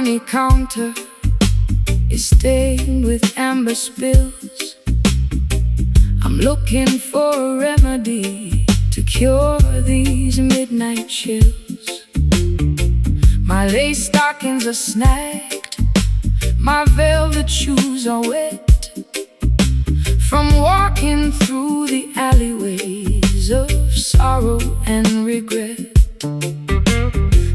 money counter is stained with amber spills. I'm looking for a remedy to cure these midnight chills. My lace stockings are snagged, my velvet shoes are wet from walking through the alleyways of sorrow and regret.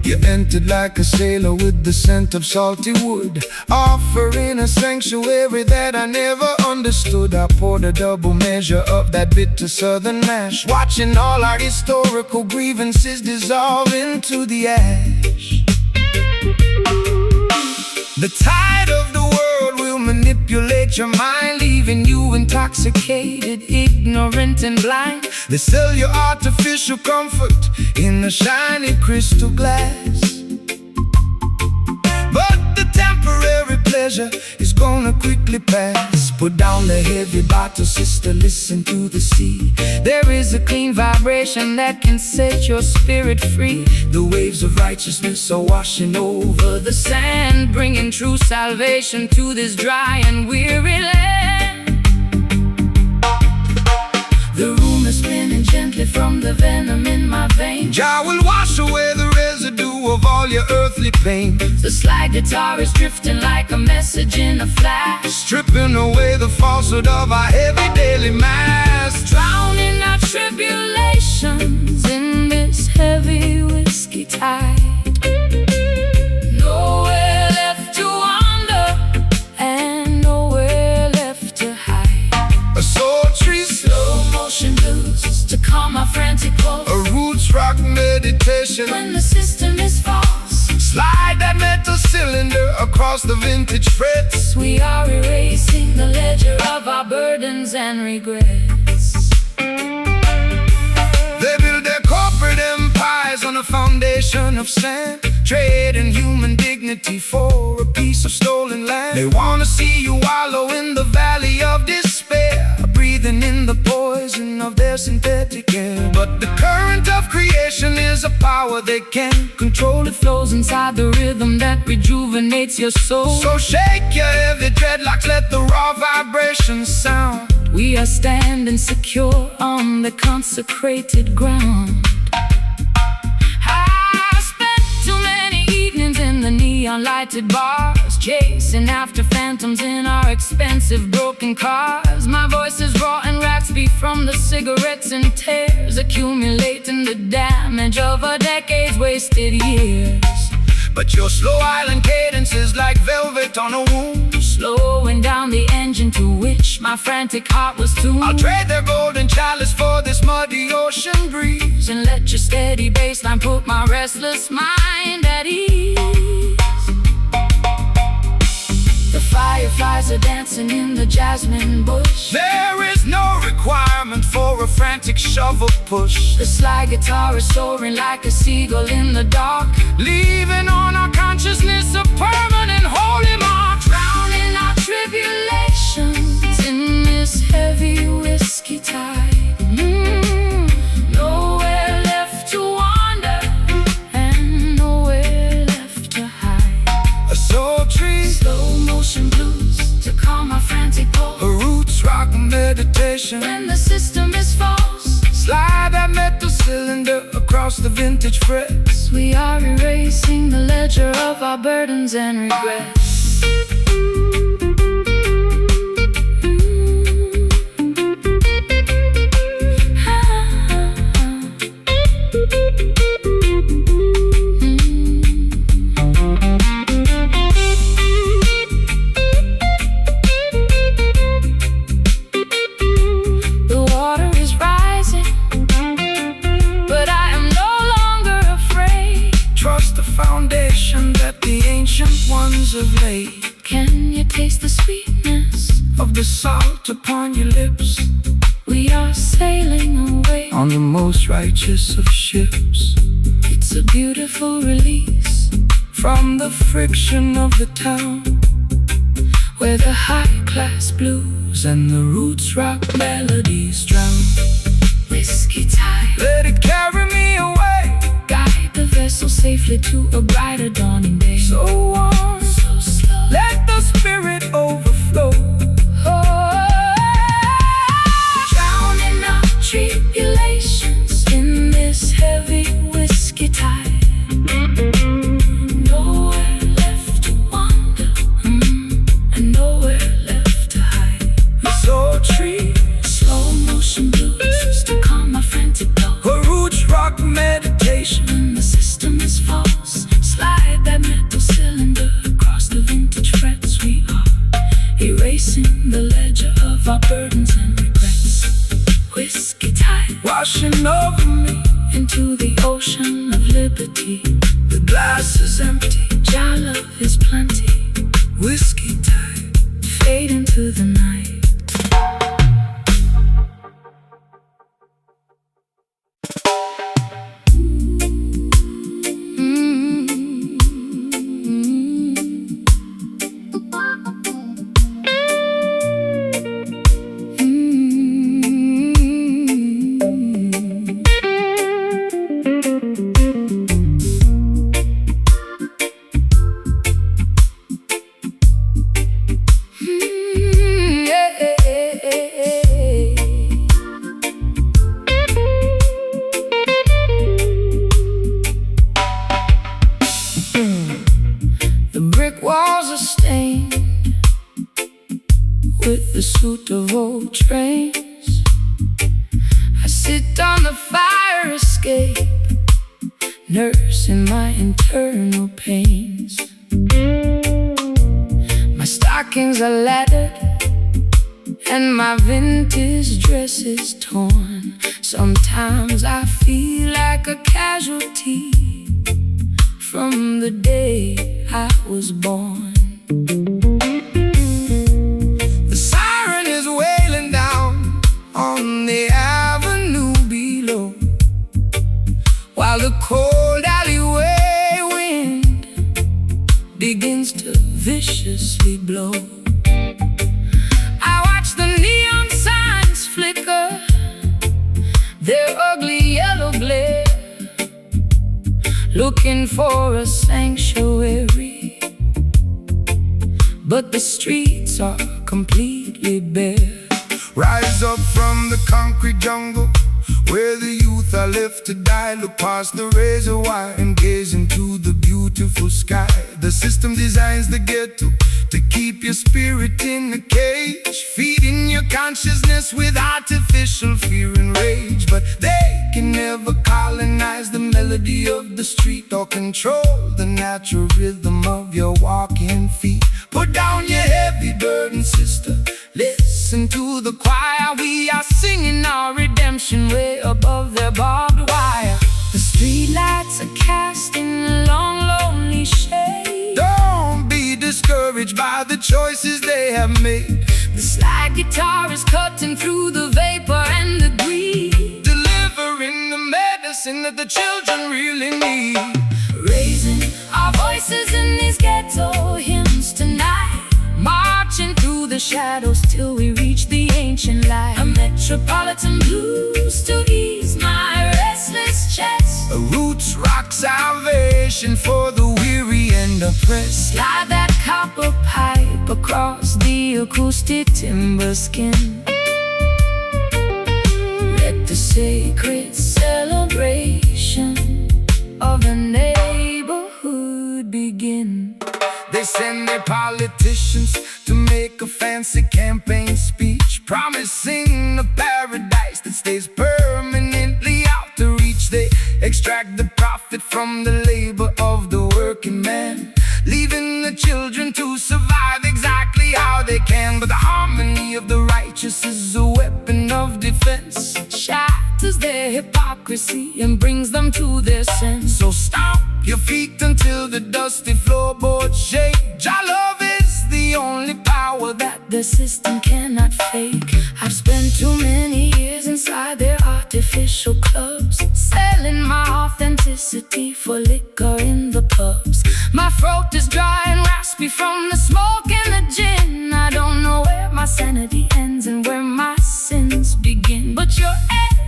You entered like a sailor with the scent of salty wood, offering a sanctuary that I never understood. I poured a double measure of that bitter southern mash, watching all our historical grievances dissolve into the ash. The tide of the world will manipulate your mind, leaving you intoxicated, ignorant and blind. They sell you artificial comfort in a shiny crystal glass, but the temporary pleasure is gonna quickly pass. Put down the heavy bottle, sister, listen to the sea. There is a clean vibration that can set your spirit free. The waves of righteousness are washing over the sand, bringing true salvation to this dry and weary land. The room is spinning gently from the venom in my veins. Jah will wash away the residue of all your earthly pain. The slide guitar is drifting like a message in a flash, stripping away the falsehood of our heavy daily mass. drowning our tribulations in this heavy whiskey tide. Nowhere left to wander and nowhere left to hide. A sultry Slow motion blues to calm my frantic pulse. a roots rock meditation. When the system is false, Slide that metal cylinder across the vintage frets. we are erasing the ledger of our burdens and regrets. They build their corporate empires on a foundation of sand, trading human dignity for a piece of stolen land. They wanna see you wallow in the valley of despair, breathing in the poison of their synthetic air. But the current of creation is a power they can't control. It flows inside the rhythm that rejuvenates your soul. So shake your heavy dreadlocks, let the raw vibrations sound. We are standing secure on the consecrated ground. I spent too many evenings in the neon lighted bars, chasing after phantoms in our expensive broken cars. My voice is raw and raspy from the cigarettes and tears, accumulating the damage of a decade's wasted years. But your slow island cadence is like velvet on a wound, slowing down the engine to which my frantic heart was tuned. I'll trade their golden chalice for this muddy ocean breeze, and let your steady bassline put my restless mind at ease. The fireflies are dancing in the jasmine bush. There is no requirement for a frantic shovel push. The slide guitar is soaring like a seagull in the dark, leaving on our consciousness a permanent holy mark. drowning our tribulations in this heavy whiskey tide. Nowhere left to wander and nowhere left to hide. A sultry, Slow motion blues to calm my frantic pulse. a roots rock meditation. When the system is false, Slide that metal cylinder across the vintage frets. we are erasing the ledger of our burdens and regrets. The water is rising, but I am no longer afraid. Trust the foundation that the ancient ones have laid. Can you taste the sweetness Of the salt upon your lips, we are sailing away on the most righteous of ships. It's a beautiful release From the friction of the town, where the high-class blues and the roots rock melodies drown. whiskey tide Let it carry me away, guide the vessel safely to a brighter dawning day. so warm, let the spirit overflow. Drowning out tribulations in this heavy whiskey tide. Nowhere left to wander, and nowhere left to hide. So tree, Slow motion blues to calm my frantic blow. a roots rock meditation. When the system is false, slide that metal cylinder across the vintage frets. We are erasing the ledger of our burdens and regrets. Whiskey tide Washing over me, into the ocean of liberty. the glass is empty. Jah love is plenty. Whiskey tide. Fade into the night. Walls are stained with the soot of old trains. I sit on the fire escape, nursing my internal pains. My stockings are laddered and my vintage dress is torn. Sometimes I feel like a casualty from the day I was born. The siren is wailing down on the avenue below, while the cold alleyway wind begins to viciously blow. I watch the neon signs flicker their ugly yellow glare, looking for a sanctuary, but the streets are completely bare. Rise up from the concrete jungle where the youth are left to die. Look past the razor wire and gaze into the beautiful sky. The system designs the ghetto to keep your spirit in a cage, feeding your consciousness with artificial fear and rage. But they can never colonize the melody of the street or control the natural rhythm of your walking feet. Put down your heavy burden, sister, listen to the choir. We are singing our redemption way above their barbed wire. The streetlights are casting a long, lonely shade. Don't be discouraged by the choices they have made. The slide guitar is cutting through the vapor and the greed, delivering the medicine that the children really need. Raising our voices in these ghetto hymns tonight, marching through the shadows till we reach the ancient light. A metropolitan blues to ease my restless chest, a roots rock salvation for the weary and oppressed. Slide that copper pipe across the acoustic timber skin. Let the sacred celebration of the neighborhood begin. They send their politicians to make a fancy campaign speech, promising a paradise that stays permanently out to reach. They extract the profit from the labor of the working man, leaving the children to survive exactly how they can. But the harmony of the righteous is a weapon of defense, shatters their hypocrisy and brings them to their sense. So stomp your feet until the dusty floorboards shake. Jah love is the only power that the system cannot fake. I've spent too many years inside their artificial clubs, selling my authenticity for liquor in the pubs. My throat is dry and raspy from the smoke and the gin. I don't know where my sanity ends and where my sins begin, but your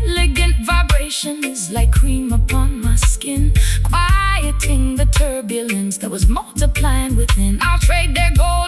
elegant vibration is like cream upon my skin, quieting the turbulence that was multiplying within. I'll trade their gold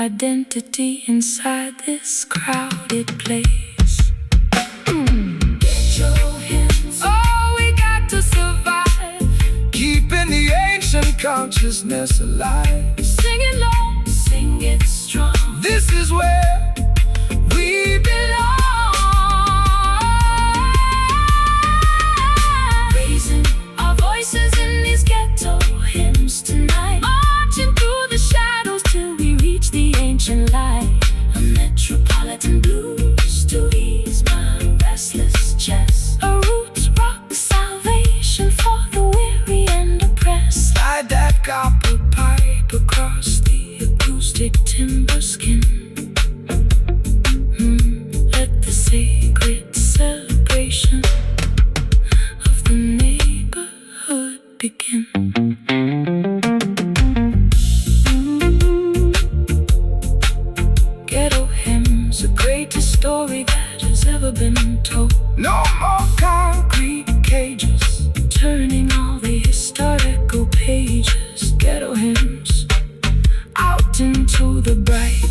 identity inside this crowded place. Get your hands. Oh, we got to survive, keeping the ancient consciousness alive. sing it low, sing it strong. This is where We belong. Raising our voices in these ghetto hymns tonight, marching through the shadows till we reach the ancient light. A metropolitan blues to ease my restless chest. A roots rock salvation for the weary and oppressed. slide that copper Pipe across the acoustic timber skin. Let the sacred celebration of the neighborhood begin. Ghetto hymns, the greatest story that has ever been told. No more concrete cages, Turning all the historical pages. Ghetto hymns out into the bright.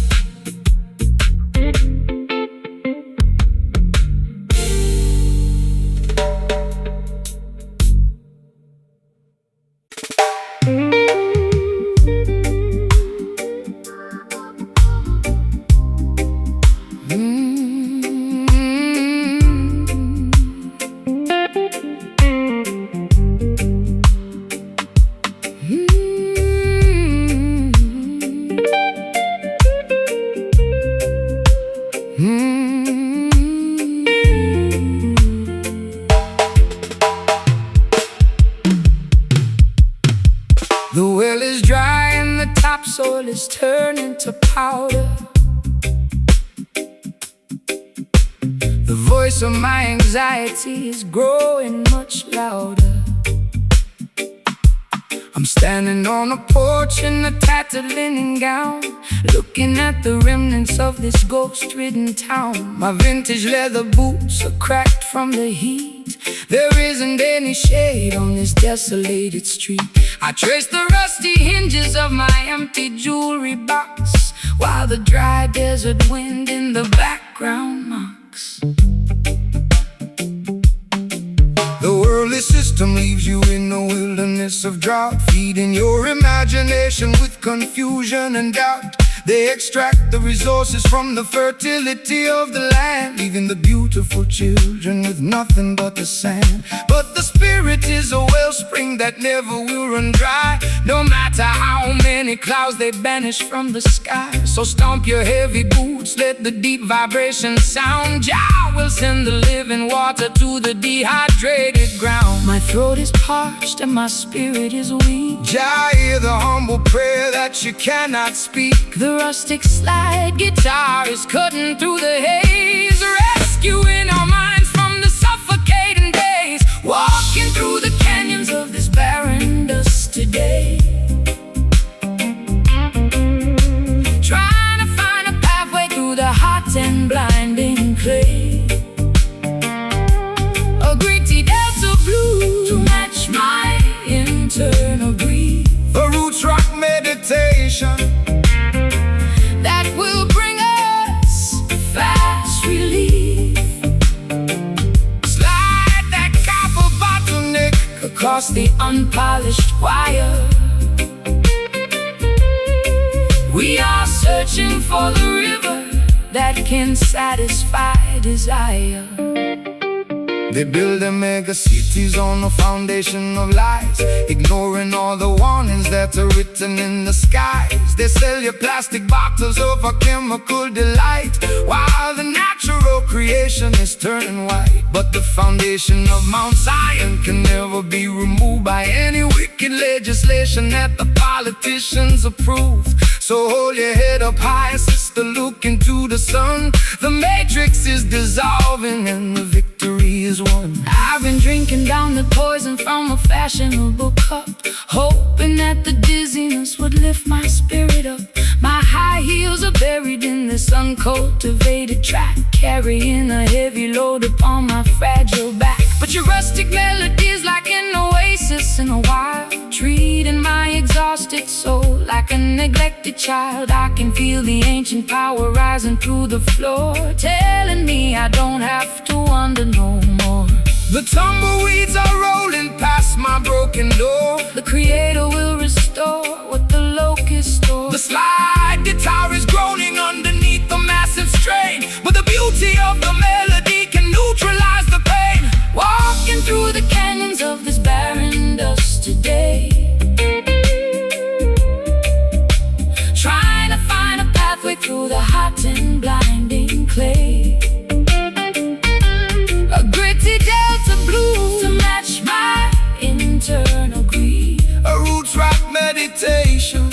The well is dry and the topsoil is turning to powder. The voice of my anxiety is growing much louder. I'm standing on a porch in a tattered linen gown, looking at the remnants of this ghost-ridden town. My vintage leather boots are cracked from the heat. There isn't any shade on this desolated street. I trace the rusty hinges of my empty jewelry box, while the dry desert wind in the background mocks. The worldly system leaves you in a wilderness of drought, feeding your imagination with confusion and doubt. They extract the resources from the fertility of the land, leaving the beautiful children with nothing but the sand. But the spirit is a wellspring that never will run dry, no matter how many clouds they banish from the sky. So stomp your heavy boots, let the deep vibration sound. Jah will send the living water to the dehydrated ground. My throat is parched and my spirit is weak. Jah, hear the humble prayer that you cannot speak. The rustic slide guitar is cutting through the haze, rescuing our minds from the suffocating days. Walking through the canyons of this barren dust today, trying to find a pathway through the hot and blinding clay. A gritty delta blue to match my internal grief. A roots rock meditation that will bring us fast relief. Slide that copper bottleneck across the unpolished wire. We are searching for the river that can satisfy desire. They build their mega cities on a foundation of lies, ignoring all the warnings that are written in the skies. They sell you plastic bottles of a chemical delight, while the natural creation is turning white. But the foundation of Mount Zion can never be removed by any wicked legislation that the politicians approve. So hold your head up high, sister, look into the sun. The matrix is dissolving and the victory is won. I've been drinking down the poison from a fashionable cup, hoping that the dizziness would lift my spirit up. My high heels are buried in this uncultivated track, carrying a heavy load upon my fragile back. But your rustic melodies like an oasis in a wild, treating my exhausted soul like a neglected child. I can feel the ancient power rising through the floor, telling me I don't have to wonder no more. The tumbleweeds are rolling past my broken door. The creator will restore what the locust stole. The slide guitar is groaning underneath the massive strain, but the beauty of the melody can neutralize the pain. Walking through the canyons of this barren dust today, trying to find a pathway through the hot and blinding clay. A gritty delta blues to match my internal grief. A roots rock meditation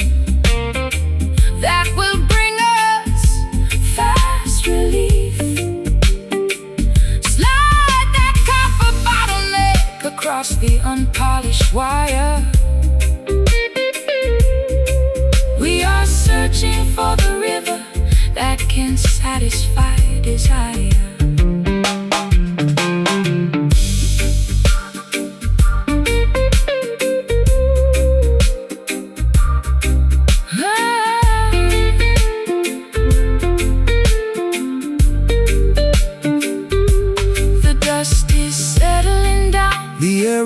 that will bring us fast relief. Slide that copper bottleneck across the unpolished wire. We are searching for the river that can satisfy desire.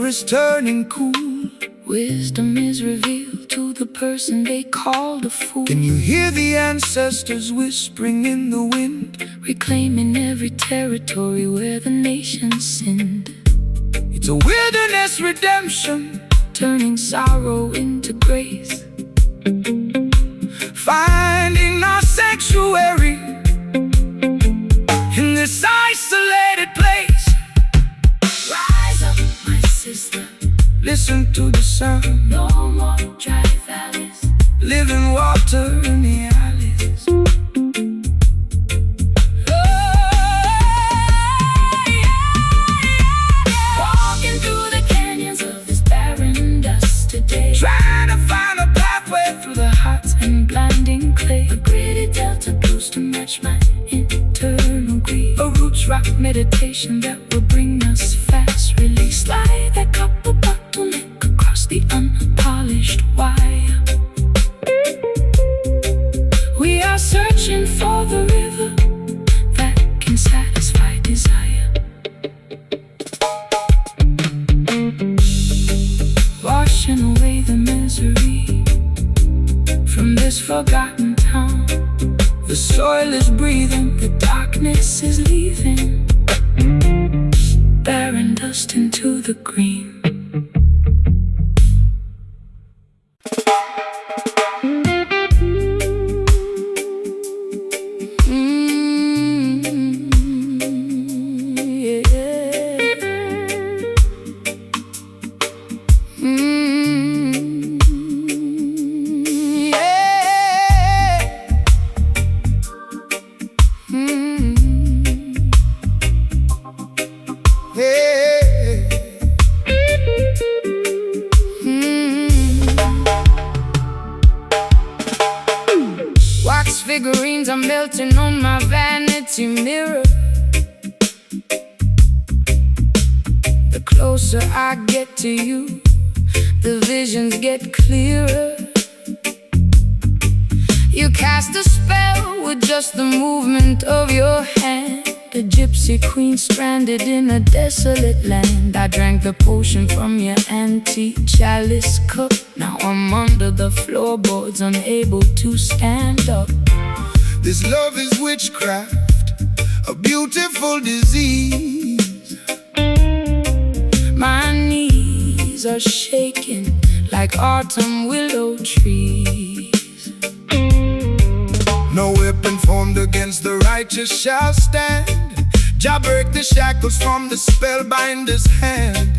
Is turning cool. Wisdom is revealed to the person they called a fool. Can you hear the ancestors whispering in the wind, reclaiming every territory where the nations sinned? It's a wilderness redemption, turning sorrow into grace, finding our sanctuary in this isolated place. Listen to the sound. No more dry valleys, living water in the alleys. Walking through the canyons of this barren dust today, trying to find a pathway through the hot and blinding clay. A gritty delta blues to match my internal grief. A roots rock meditation that will bring us fast release. Slide that copper bottleneck across the unpolished wire. We are searching for the river that can satisfy desire. Washing away the misery from this forgotten town. The soil is breathing, the darkness is leaving, barren dust into the green. Figurines are melting on my vanity mirror. The closer I get to you, the visions get clearer. You cast a spell with just the movement of your hand. A gypsy queen stranded in a desolate land. I drank the potion from your antique chalice cup. Now I'm under the floorboards, unable to stand up. This love is witchcraft, a beautiful disease. My knees are shaking like autumn willow trees. No weapon formed against the righteous shall stand. Jah break the shackles from the spellbinder's hand.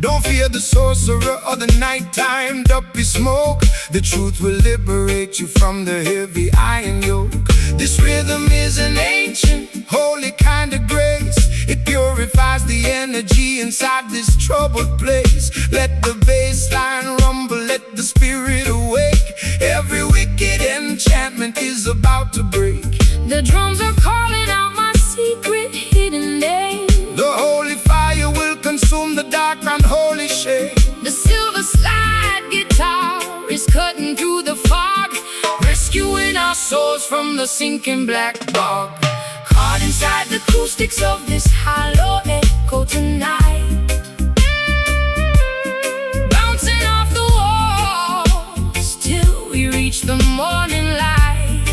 Don't fear the sorcerer or the nighttime duppy smoke. The truth will liberate you from the heavy iron yoke. This rhythm is an ancient, holy kind of grace. It purifies the energy inside this troubled place. Let the bassline rumble, let the spirit awake. Every wicked enchantment is about to break. The drums are calling out my secret hidden name. The holy fire will consume sinking black bog. Caught inside the acoustics of this hollow echo tonight, bouncing off the walls till we reach the morning light.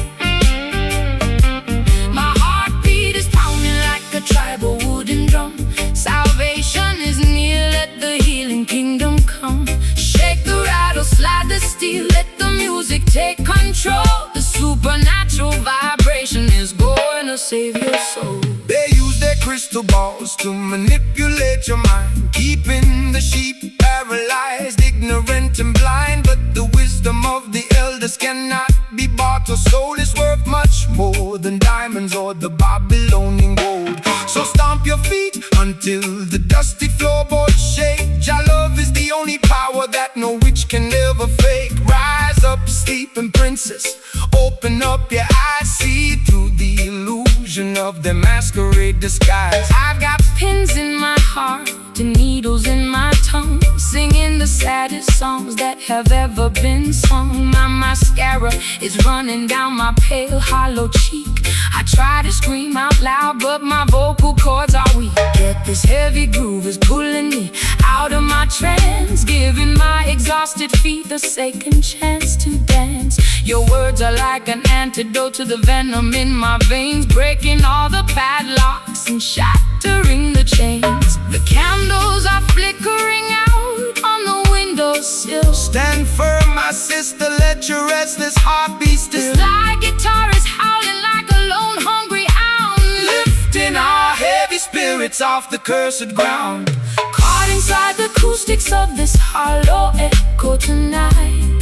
My heartbeat is pounding like a tribal wooden drum. Salvation is near, let the healing kingdom come. Shake the rattle, slide the steel, let the music take control. The supernatural vibration is going to save your soul. They use their crystal balls to manipulate your mind, keeping the sheep paralyzed, ignorant and blind. But the wisdom of the elders cannot be bought or sold. It's worth much more than diamonds or the Babylonian gold. So stomp your feet until the dusty floorboards shake. Jah love is the only power that no witch can ever fake. Rise up, sleeping princess, open up your eyes, see through the illusion of their masquerade disguise. I've got pins in my heart and needles in my tongue, singing the saddest songs that have ever been sung. My mascara is running down my pale hollow cheek. I try to scream out loud, but my vocal cords are weak. Yet this heavy groove is pulling me out of my trance, giving my exhausted feet the second chance to dance. Your words are like an antidote to the venom in my veins, breaking all the padlocks and shattering the chains. The candles are flickering out on the windowsill. Stand firm, my sister, let your restless heart be still. The slide guitar is howling like a lone hungry hound, Lifting our heavy spirits off the cursed ground. caught inside the acoustics of this hollow echo tonight,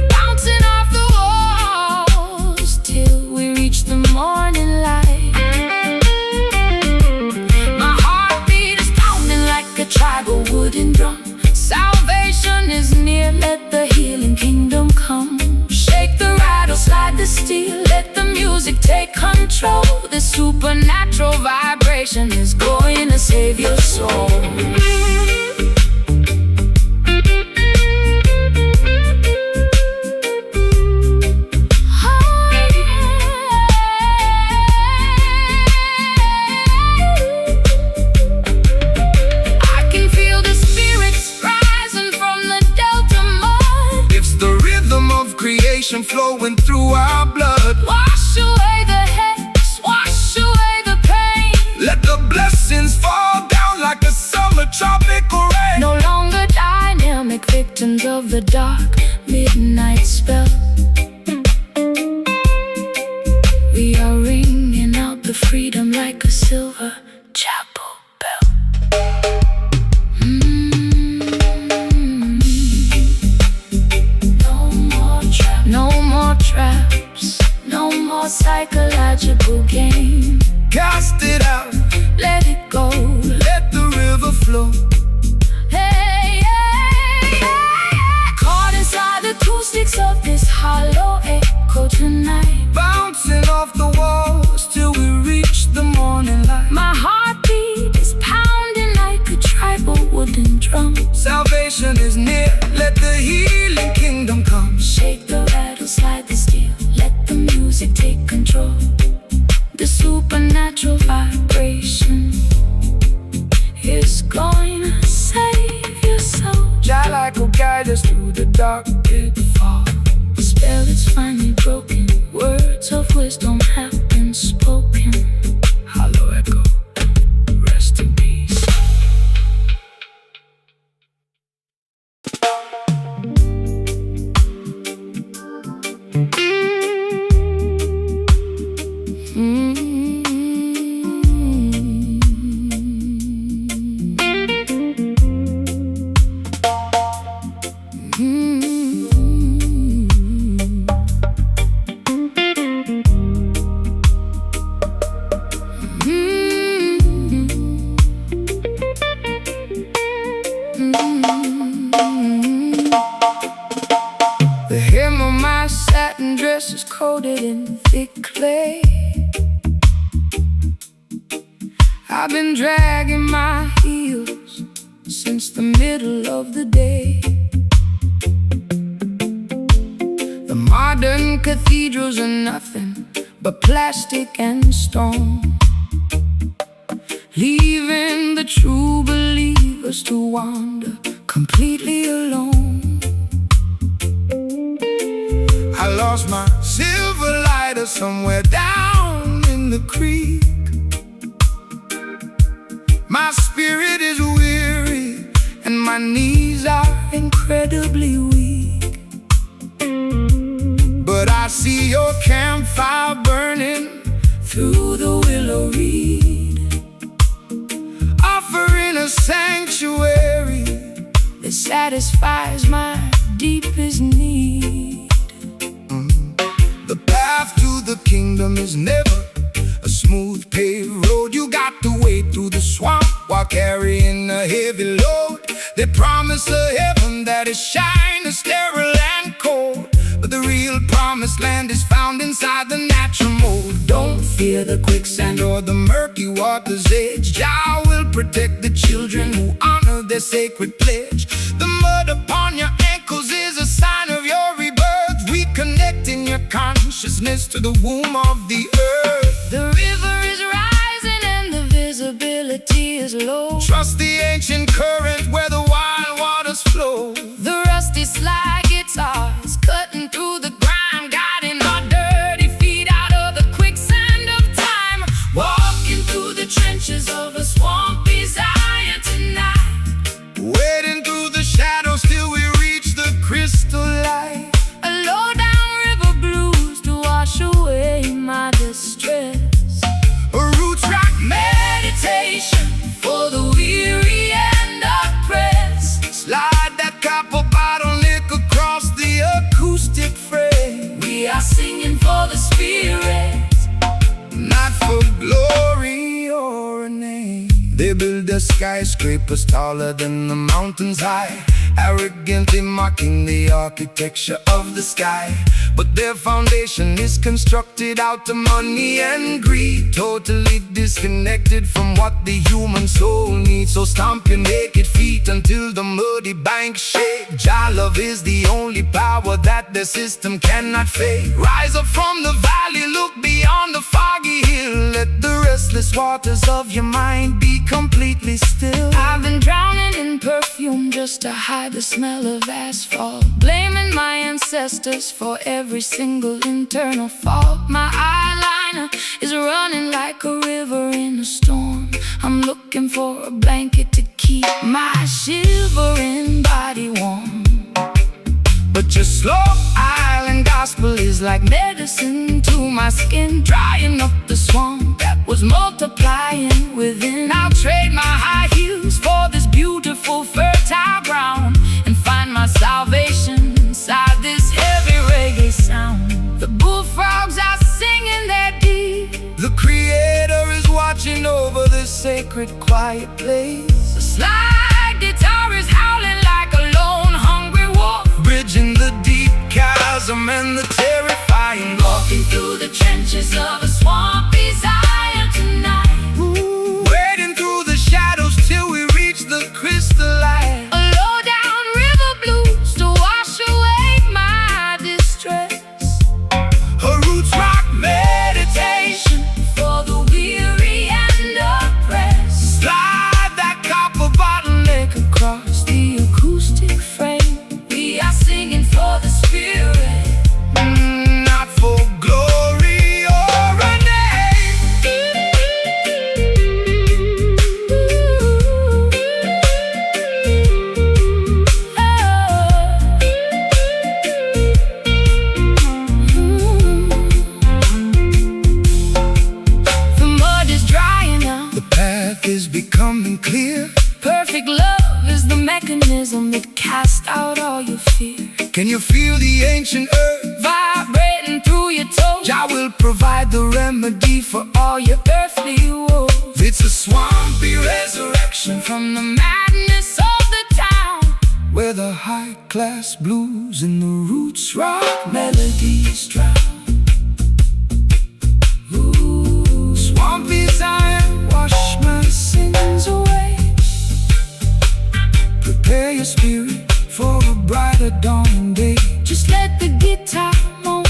bouncing off the walls till we reach the morning light. My heartbeat is pounding like a tribal wooden drum. Salvation is near, let the healing kingdom come. Shake the rattle, slide the steel, let the music take control. The supernatural vibration is going to save your soul. Flowing through our blood, wash away the hex, wash away the pain. Let the blessings fall down like a summer tropical rain. No longer dynamic victims of the dark midnight spell. We are ringing out the freedom like a silver chapel bell. No more traps, no more psychological game. Cast it out, let it go, let the river flow. Hey, hey, hey. Caught inside the acoustics of this hollow echo tonight, bouncing off the walls till we reach the morning light. My heartbeat is pounding like a tribal wooden drum. Salvation is near, let the healing kingdom come. Shake the rattle, slide the steel, let the music take control. The supernatural vibration is going to save your soul. Jah light will guide us through the dark pitfall. The spell is finally broken, words of wisdom have been spoken. Hollow echo, rest in peace. The hem of my satin dress is coated in thick clay. I've been dragging my heels since the middle of the day. The mud Modern cathedrals are nothing but plastic and stone, leaving the true believers to wander completely alone. I lost my silver lighter somewhere down in the creek. My spirit is weary and my knees are incredibly weak. But I see your campfire burning through the willow reed, offering a sanctuary that satisfies my deepest need. The path to the kingdom is never a smooth paved road. You got to wade through the swamp while carrying a heavy load. They promise a heaven that is shiny, sterile and cold, but the real promised land is found inside the natural mold. Don't fear the quicksand or the murky water's edge. Jah will protect the children who honor their sacred pledge. The mud upon your ankles is a sign of your rebirth, reconnecting your consciousness to the womb of the earth. The river is rising and the visibility is low. Trust the ancient current where the wild waters flow. The rusty slide guitars cutting through the grime, guiding our dirty feet out of the quicksand of time. Walking through the trenches of a swampy Zion tonight, Wading through the shadows till we reach the crystal light. a low down river blues to wash away my distress. A roots rock Meditation for the weary and oppressed. slide that copper bottleneck across the acoustic frame. We are singing for the spirit, Not for glory or a name. They build the skyscrapers taller than the mountains high, arrogantly mocking the architecture of the sky. But their foundation is constructed out of money and greed, totally disconnected from what the human soul needs. So stomp your naked feet until the muddy banks shake. Jah love is the only power that the system cannot fake. Rise up from the valley, look beyond the foggy hill. Let the restless waters of your mind be completely still. I've been drowning in perfume just to hide the smell of asphalt, blaming my ancestors for every single internal fault. My eyeliner is running like a river in a storm. I'm looking for a blanket to keep my shivering body warm. But your slow Island gospel is like medicine to my skin, drying up the swamp that was multiplying within. I'll trade my high heels for this beautiful fertile ground and find my salvation inside this heavy reggae sound. The bullfrogs are singing their deep. the creator is watching over this sacred quiet place. The slide guitar is howling like a lone hungry wolf, Bridging the deep chasm and the terrifying gulf. walking through the trenches of a swampy Zion tonight. Wading through the shadows till we reach the crystal light. A low down river blues to wash away my distress. A roots rock meditation, For the weary and oppressed. slide that copper bottleneck Across the acoustic frame, we are singing for the spirit, not for glory or a name. The mud is drying out. The path is becoming clear. Perfect love is the mechanism that casts out all your fear. Can you feel the ancient earth? Vibrating through your toes, Jah will provide the remedy for all your earthly woes. It's a swampy resurrection From the madness of the town, where the high-class blues and the roots rock melodies drown. Ooh, swampy Zion, wash my sins away. Prepare your spirit for a brighter dawning day. just let the guitar moan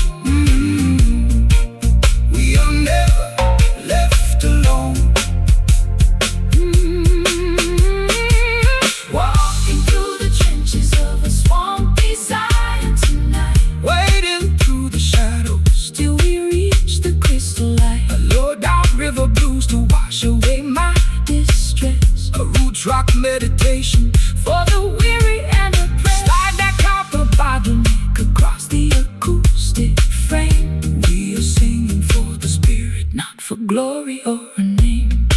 blues to wash away my distress. A root rock meditation for the weary and oppressed. Slide that copper by the neck across the acoustic frame. We are singing for the spirit, not for glory or a name.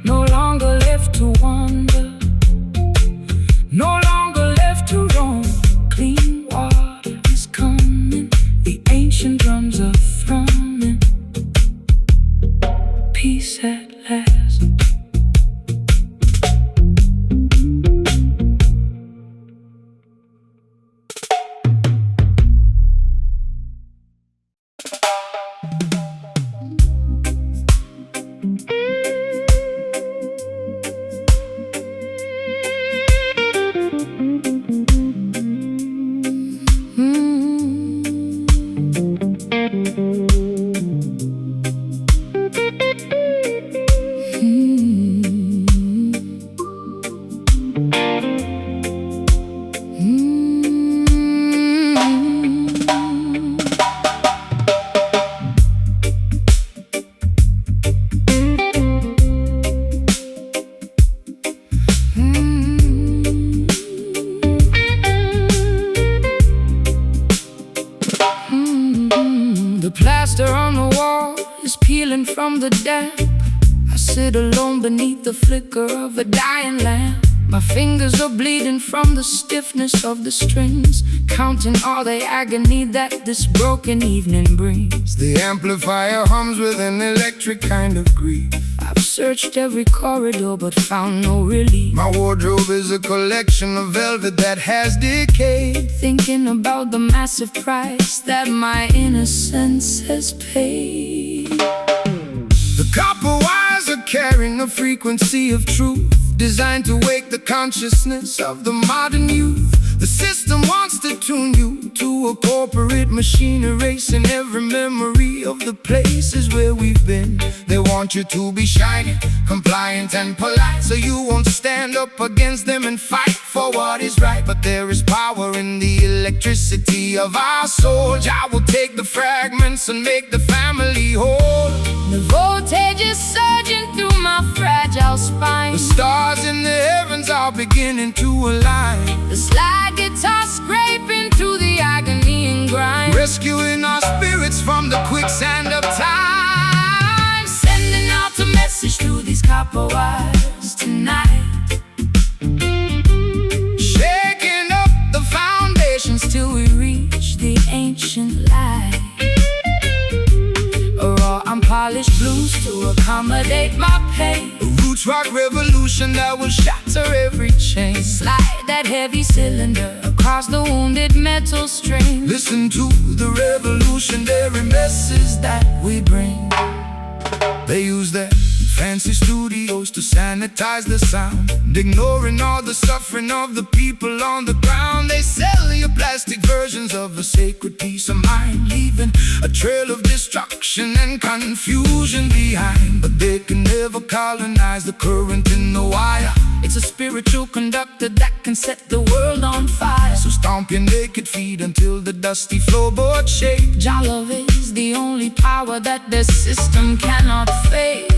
No longer left to wander, no longer left to roam. Clean water is coming, the ancient drums are thrumming. Peace at last. The plaster on the wall is peeling from the damp. I sit alone beneath the flicker of a dying lamp. My fingers are bleeding from the stiffness of the strings, counting all the agony that this broken evening brings. The amplifier hums with an electric kind of grief. I've searched every corridor but found no relief. My wardrobe is a collection of velvet that has decayed. Thinking about the massive price that my innocence has paid. The copper wires are carrying a frequency of truth, designed to wake the consciousness of the modern youth. The system wants to tune you to a corporate machine, erasing every memory of the places where we've been. They want you to be shiny, compliant and polite, so you won't stand up against them and fight for what is right. But there is power in the electricity of our souls. I will take the fragments and make the family whole. The voltage is surging through my fragile spine. The stars in the heavens are beginning to align. The slide guitar scraping through the agony and grind, rescuing our spirits from the quicksand of time. Sending out a message through these copper wires tonight, shaking up the foundations till we reach the ancient light. Raw unpolished blues to accommodate my pain. A roots rock revolution that will shatter every chain. Slide that heavy cylinder across the wounded metal string. Listen to the revolutionary message that we bring. They use their fancy studios to sanitize the sound, ignoring all the suffering of the people on the ground. They sell you plastic versions of a sacred peace of mind, leaving a trail of destruction and confusion behind. But they can never colonize the current in the wire. It's a spiritual conductor that can set the world on fire. So stomp your naked feet until the dusty floorboard shake. Jah love is the only power that the system cannot fake.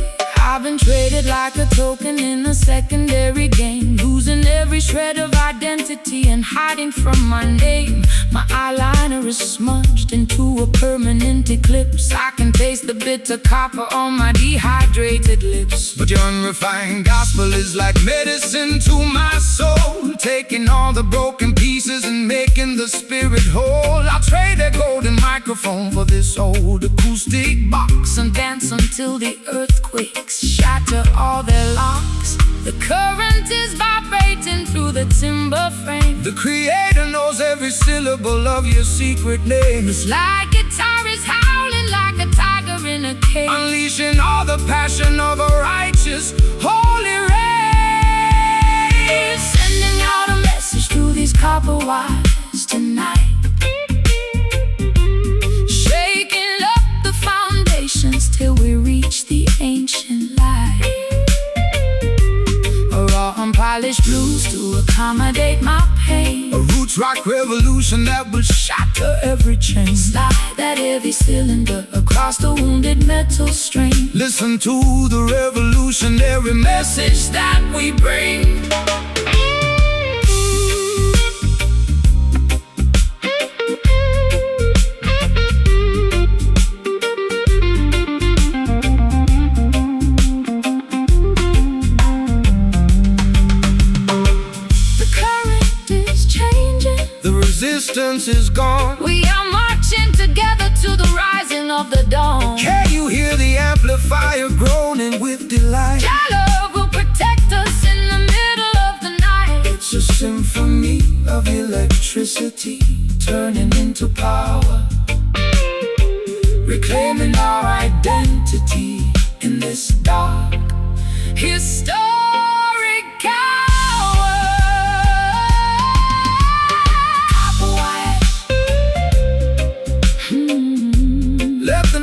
I've been traded like a token in a secondary game, losing every shred of identity and hiding from my name. My eyeliner is smudged into a permanent eclipse. I can taste the bitter copper on my dehydrated lips. But your unrefined gospel is like medicine to my soul, taking all the broken pieces and making the spirit whole. I'll trade a golden microphone for this old acoustic box, and dance until the earthquakes shatter all their locks. The current is vibrating through the timber frame. The creator knows every syllable of your secret name. The slide guitar is howling like a tiger in a cage, unleashing all the passion of a righteous holy race. Sending out a message through these copper wires tonight, shaking up the foundations till we reach the ancient light. Raw unpolished blues to accommodate my pain. A roots roots rock revolution that will shatter every chain. Slide that heavy cylinder across the wounded metal string. Listen to the revolutionary message that we bring. Resistance is gone. We are marching together to the rising of the dawn. Can you hear the amplifier groaning with delight? Your love will protect us in the middle of the night. It's a symphony of electricity turning into power, reclaiming our identity in this dark historic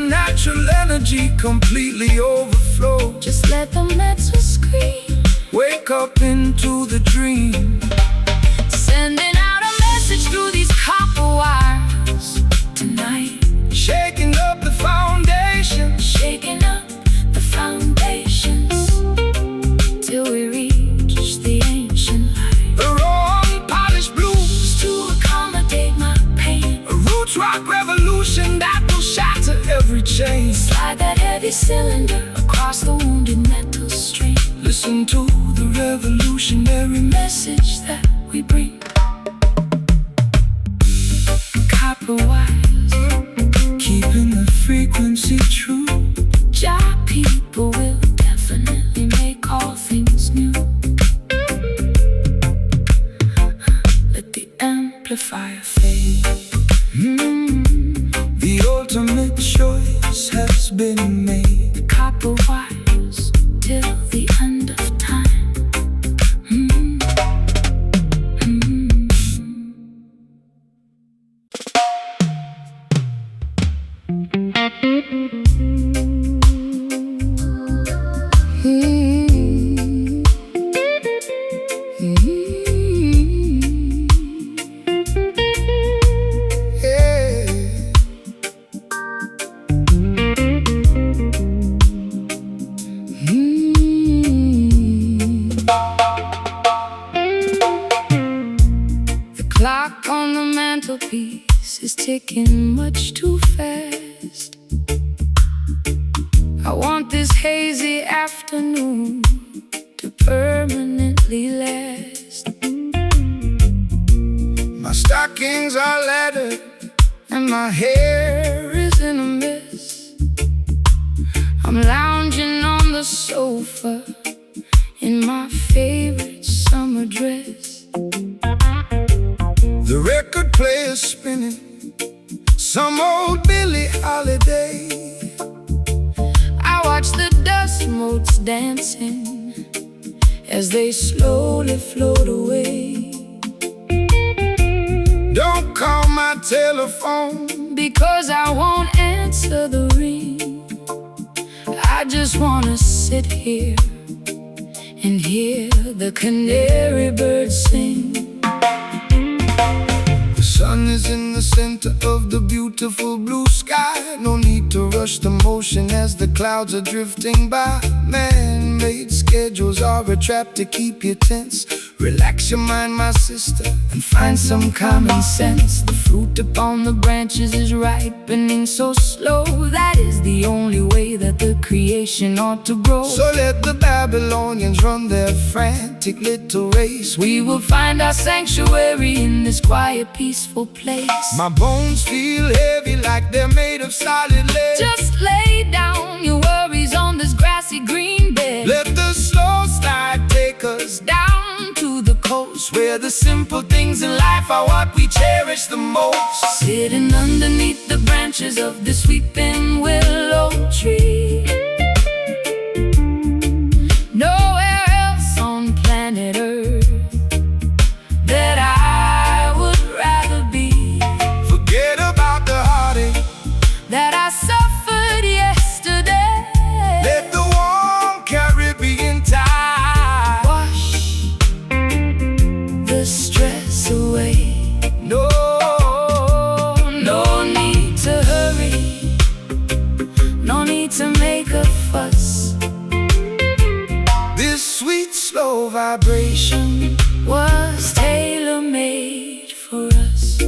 natural energy completely overflow. Just let the metal scream. Wake up into the dream. Sending out a message through these copper wires tonight. Shaking up the foundations. Shaking up the foundations till we reach the ancient light. The raw unpolished blues to accommodate my pain. A roots rock revolution that will shatter every chain. Slide that heavy cylinder across the wounded metal string. Listen to the revolutionary message that we bring. Copper wires, keeping the frequency true. Jah people will definitely make all things new. Let the amplifier fade. The ultimate choice has been made. Copper wires till the end of time. Clock on the mantelpiece is ticking much too fast. I want this hazy afternoon to permanently last. My stockings are leather and my hair is in a mess. I'm lounging on the sofa in my favorite summer dress. The record player's spinning some old Billie Holiday. I watch the dust motes dancing as they slowly float away. Don't call my telephone because I won't answer the ring. I just wanna sit here and hear the canary birds sing. The sun is in the center of the beautiful blue sky. No need to rush the motion as the clouds are drifting by. Man-made schedules are a trap to keep you tense. Relax your mind, my sister, and find some common sense. The fruit upon the branches is ripening so slow. That is the only way that the creation ought to grow. So let the Babylonians run their frantic little race. We will find our sanctuary in this quiet, peaceful place. My bones feel heavy like they're made of solid lead. Just lay down your worries on this grassy green bed. Let the slow slide take us down to the coast, where the simple things in life are what we cherish the most. Sitting underneath the branches of the weeping willow tree. Nowhere else on planet Earth that I would rather be. Forget about the heartache that I suffered yesterday. Let the warm Caribbean tide wash the stress away. vibration was tailor-made for us.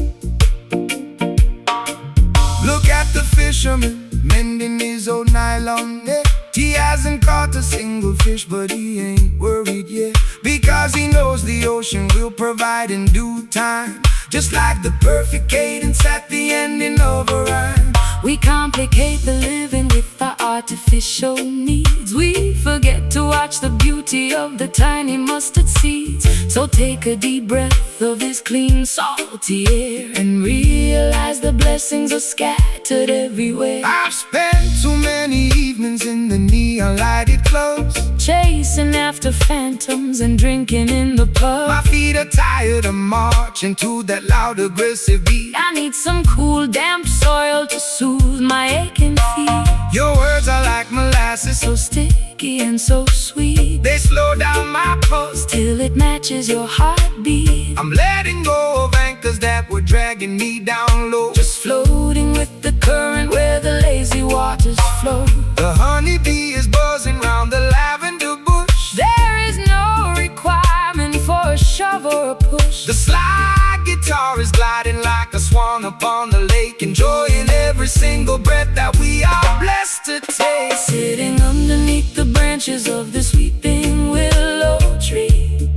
Look at the fisherman mending his old nylon net. He hasn't caught a single fish, but he ain't worried yet, because he knows the ocean will provide in due time, just like the perfect cadence at the ending of a rhyme. We complicate the living with our artificial needs. We forget to watch the beauty of the tiny mustard seeds. So take a deep breath of this clean, salty air and realize the blessings are scattered everywhere. I've spent too many evenings in the neon lighted clubs, chasing after phantoms and drinking in the pub. My feet are tired of marching to that loud aggressive beat. I need some cool damp soil to soothe my aching feet. Your words are like molasses, So sticky and so sweet, they slow down my pulse till it matches your heartbeat. I'm letting go of anchors that were dragging me down low, Just floating with the current where the lazy waters flow. the honeybee is buzzing round the lavender bush. There is no requirement for a shove or a push. The slide guitar is gliding like a swan upon the lake, enjoying every single breath that we are blessed to take. Sitting underneath the branches of the weeping willow tree.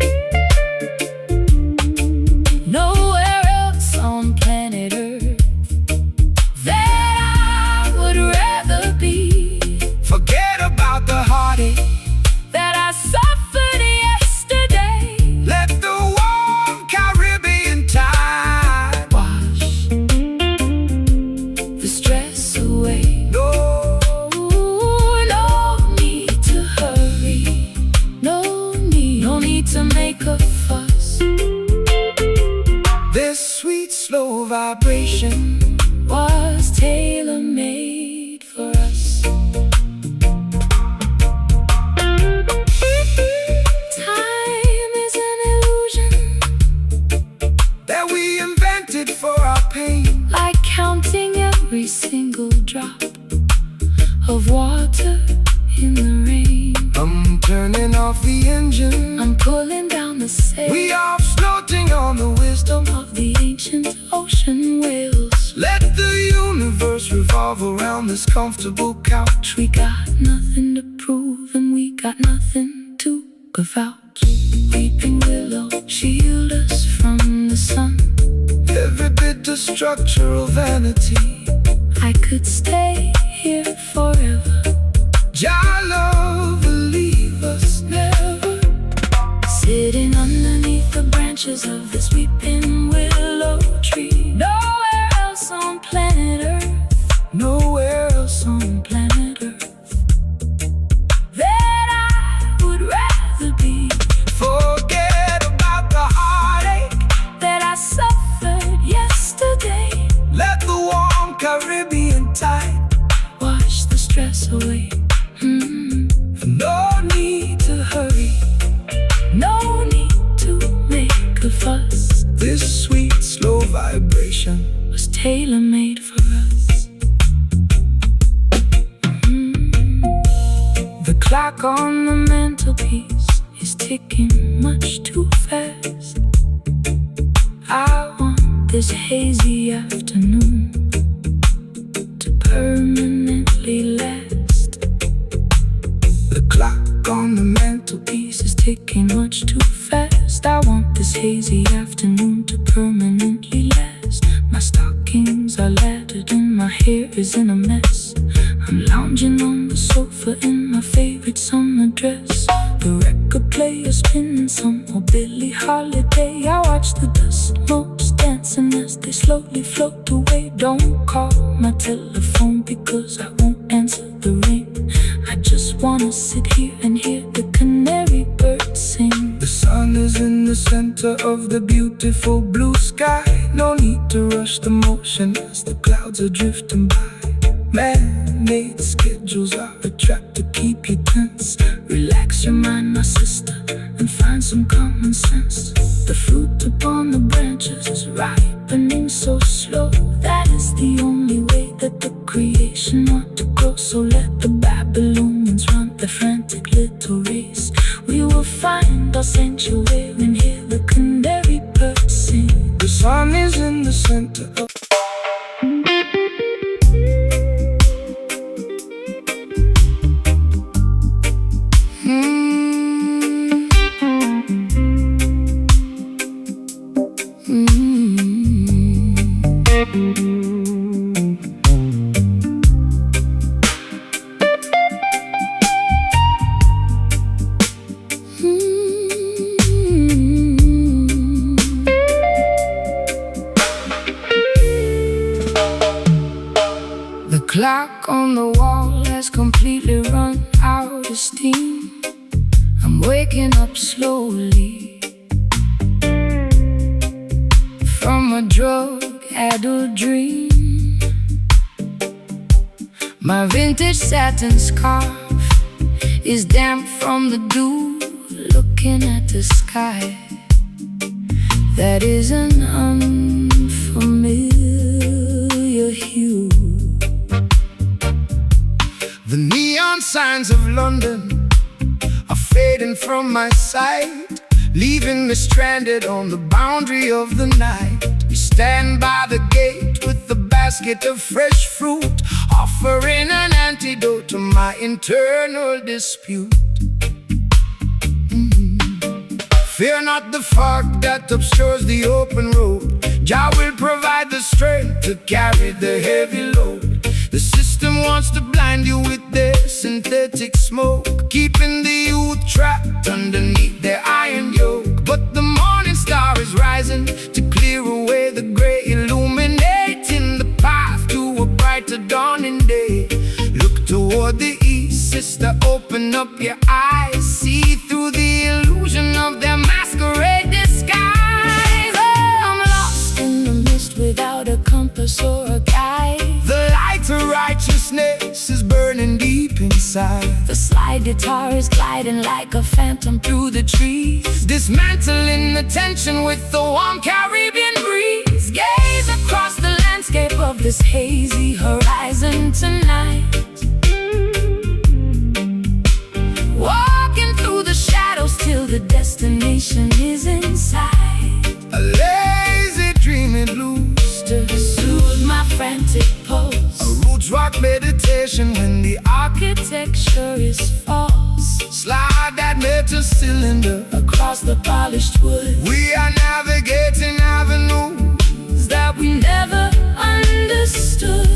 Nowhere else on planet Earth that I would rather be. Forget about the heartache That I suffered yesterday. Let the warm Caribbean tide Wash the stress away. no, No need to hurry. No need to make a fuss. this sweet slow vibration Was tailor-made for us. Time is an illusion, that we invented for our pain. like counting every single drop of water in the rain. I'm turning off the engine, I'm pulling down the sail we are floating on the wisdom. of the ancient ocean whales. Let the universe revolve around this comfortable couch. We got nothing to prove and we got nothing to give out. Weeping willow, shield us from the sun. Every bit of structural vanity, I could stay here forever. Jah love will leave us never. Sitting underneath the branches of this weeping willow tree. Nowhere else on planet Earth, Nowhere else on planet Earth that I would rather be. forget about the heartache. That I suffered yesterday. Let the warm Caribbean tide Wash the stress away. no need to hurry. No need to make a fuss. This sweet slow vibration Was tailor-made for us. The clock on the mantelpiece is ticking much too fast. I want this hazy afternoon to permanently last. The clock on the Mantelpiece is ticking much too fast. I want this hazy afternoon to permanently last. My stockings are laddered and my hair is in a mess. I'm lounging on the sofa in my favorite summer dress. The record player spinning some old Billie Holiday. I watch the dust motes dancing as they slowly float away. Don't call my telephone because I won't answer the ring. I just wanna sit here and hear the canary birds sing. The sun is in the center of the beautiful blue sky. No need to rush the motion as the clouds are drifting by. Man-made schedules are a trap to keep you tense. Relax your mind, my sister, and find some common sense. The fruit upon the branches is ripening so slow. That is the only way that the creation ought to grow. So let the Babylonians run their frantic little race. We will find our sanctuary completely run out of steam. I'm waking up slowly from a drug-addled dream. My vintage satin scarf is damp from the dew, looking at the sky that is an unfamiliar hue. The neon signs of London are fading from my sight, leaving me stranded on the boundary of the night. We stand by the gate with a basket of fresh fruit, offering an antidote to my internal dispute. Fear not the fog that obscures the open road. Jah will provide the strength to carry the heavy load. The system wants to blind you with their synthetic smoke, keeping the youth trapped underneath their iron yoke. But the morning star is rising to clear away the gray, illuminating the path to a brighter dawning day. Look toward the east, sister, open up your eyes. See through the illusion of their masquerade disguise. Oh, I'm lost in the mist without a compass or a guide. The light of righteousness is burning deep inside. The slide guitar is gliding like a phantom through the trees, dismantling the tension with the warm Caribbean breeze. gaze across the landscape of this hazy horizon tonight. Walking through the shadows till the destination is in sight. A lazy dreaming blues To soothe my frantic pulse, a roots rock meditation when the architecture is false. slide that metal cylinder. Across the polished wood We are navigating avenues that we never understood.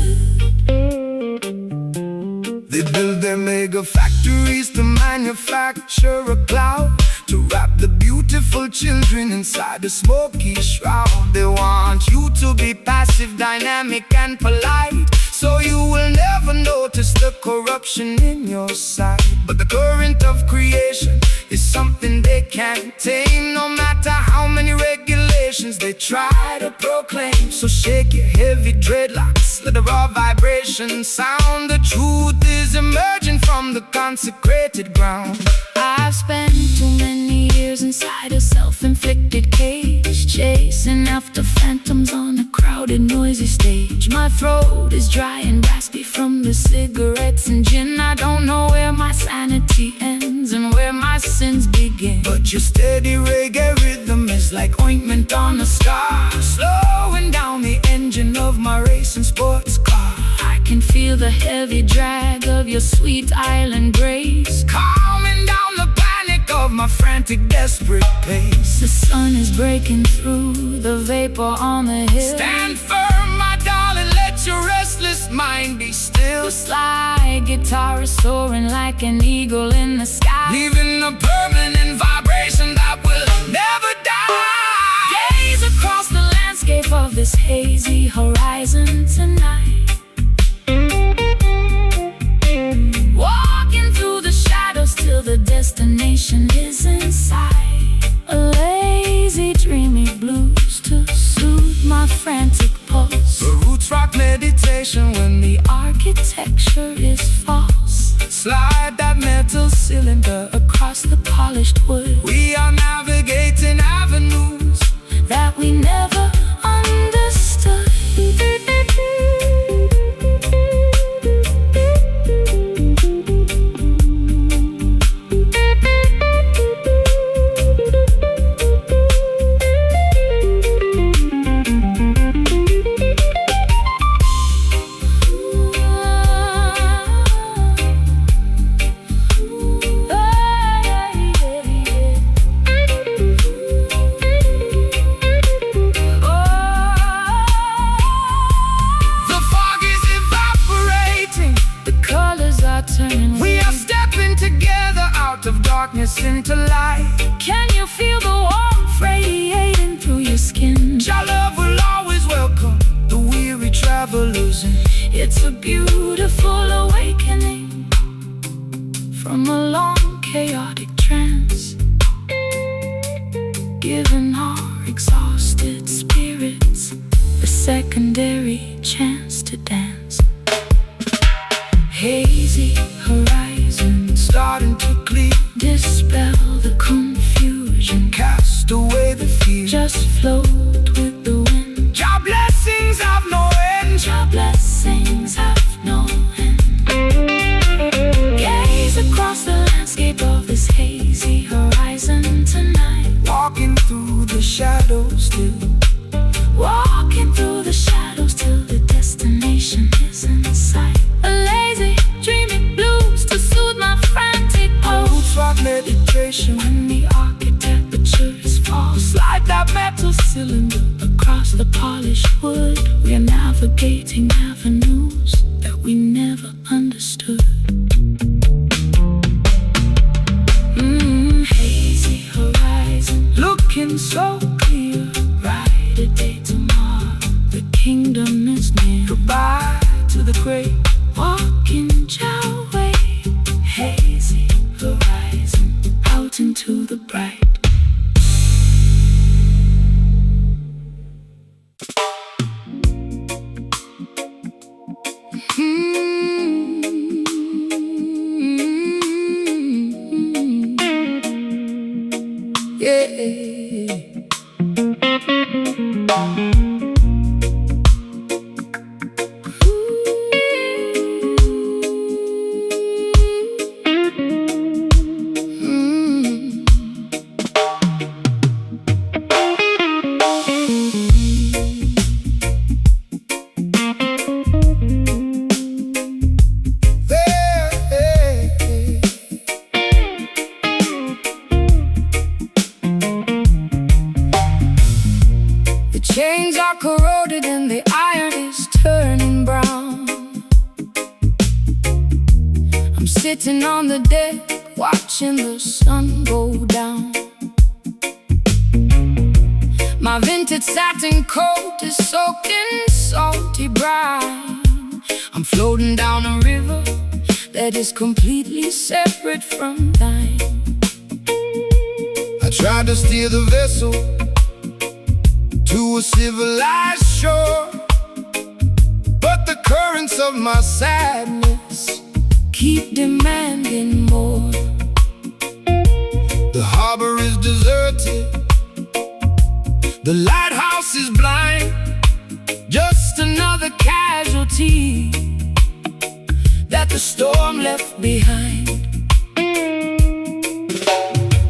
They build their mega factories to manufacture a cloud, to wrap the beautiful children inside a smoky shroud. They want you to be passive, dynamic and polite, so you will never notice the corruption in your sight. But the current of creation is something they can't tame, no matter how many regulations they try to proclaim. So shake your heavy dreadlocks, let the raw vibration sound. The truth is emerging from the consecrated ground. I've spent too many years inside a self-inflicted cage, chasing after phantoms on a crowded, noisy stage. My throat is dry and raspy from the cigarettes and gin. I don't know where my sanity ends and where my sins begin. But your steady reggae rhythm is like ointment on a scar, slowing down the engine of my racing sports car. I can feel the heavy drag of your sweet island grace, calming down the panic of my frantic, desperate pace. the sun is breaking through the vapor on the hill. Stand firm, my darling, let your restless mind be still. The slide guitar is soaring like an eagle in the sky, Leaving a permanent vibration that will never die. gaze across the landscape of this hazy horizon tonight. Walking through the shadows till the destination is in sight. A lazy, dreamy blues to soothe my frantic pulse. The roots rock meditation when the Architecture is false. slide that metal cylinder. Across the polished wood We are navigating avenues that we never understood. The fog is evaporating. We are stepping together out of darkness into light. Can you feel the warmth radiating through your skin? Your love will always welcome the weary travelers in. It's a beautiful awakening. from a long chaotic trance, giving our exhausted spirits a secondary chance to dance. Hazy horizon Starting to clear, dispel the confusion, cast away the fear. just float with the wind. Your blessings have no end. Your blessings have no end. Gaze across the landscape of this hazy horizon tonight. Walking through the shadows still, Walking through the shadows till the destination is in sight. A lazy, dreaming blues to soothe my frantic pulse. roots rock meditation. When the architecture is false, Slide that metal cylinder across the polished wood. We are navigating avenues that we never understood. Hazy horizon, looking so clear. Brighter day tomorrow, the kingdom is near. goodbye to the great. Walking your way, hazy horizon, out into the bright. Yeah. The chains are corroded and the iron is turning brown. I'm sitting on the deck, watching the sun go down. My vintage satin coat is soaked in salty brine. I'm floating down a river that is completely separate from thine. I tried to steer the vessel to a civilized shore, but the currents of my sadness Keep demanding more. The harbor is deserted, the lighthouse is blind. Just another casualty that the storm left behind.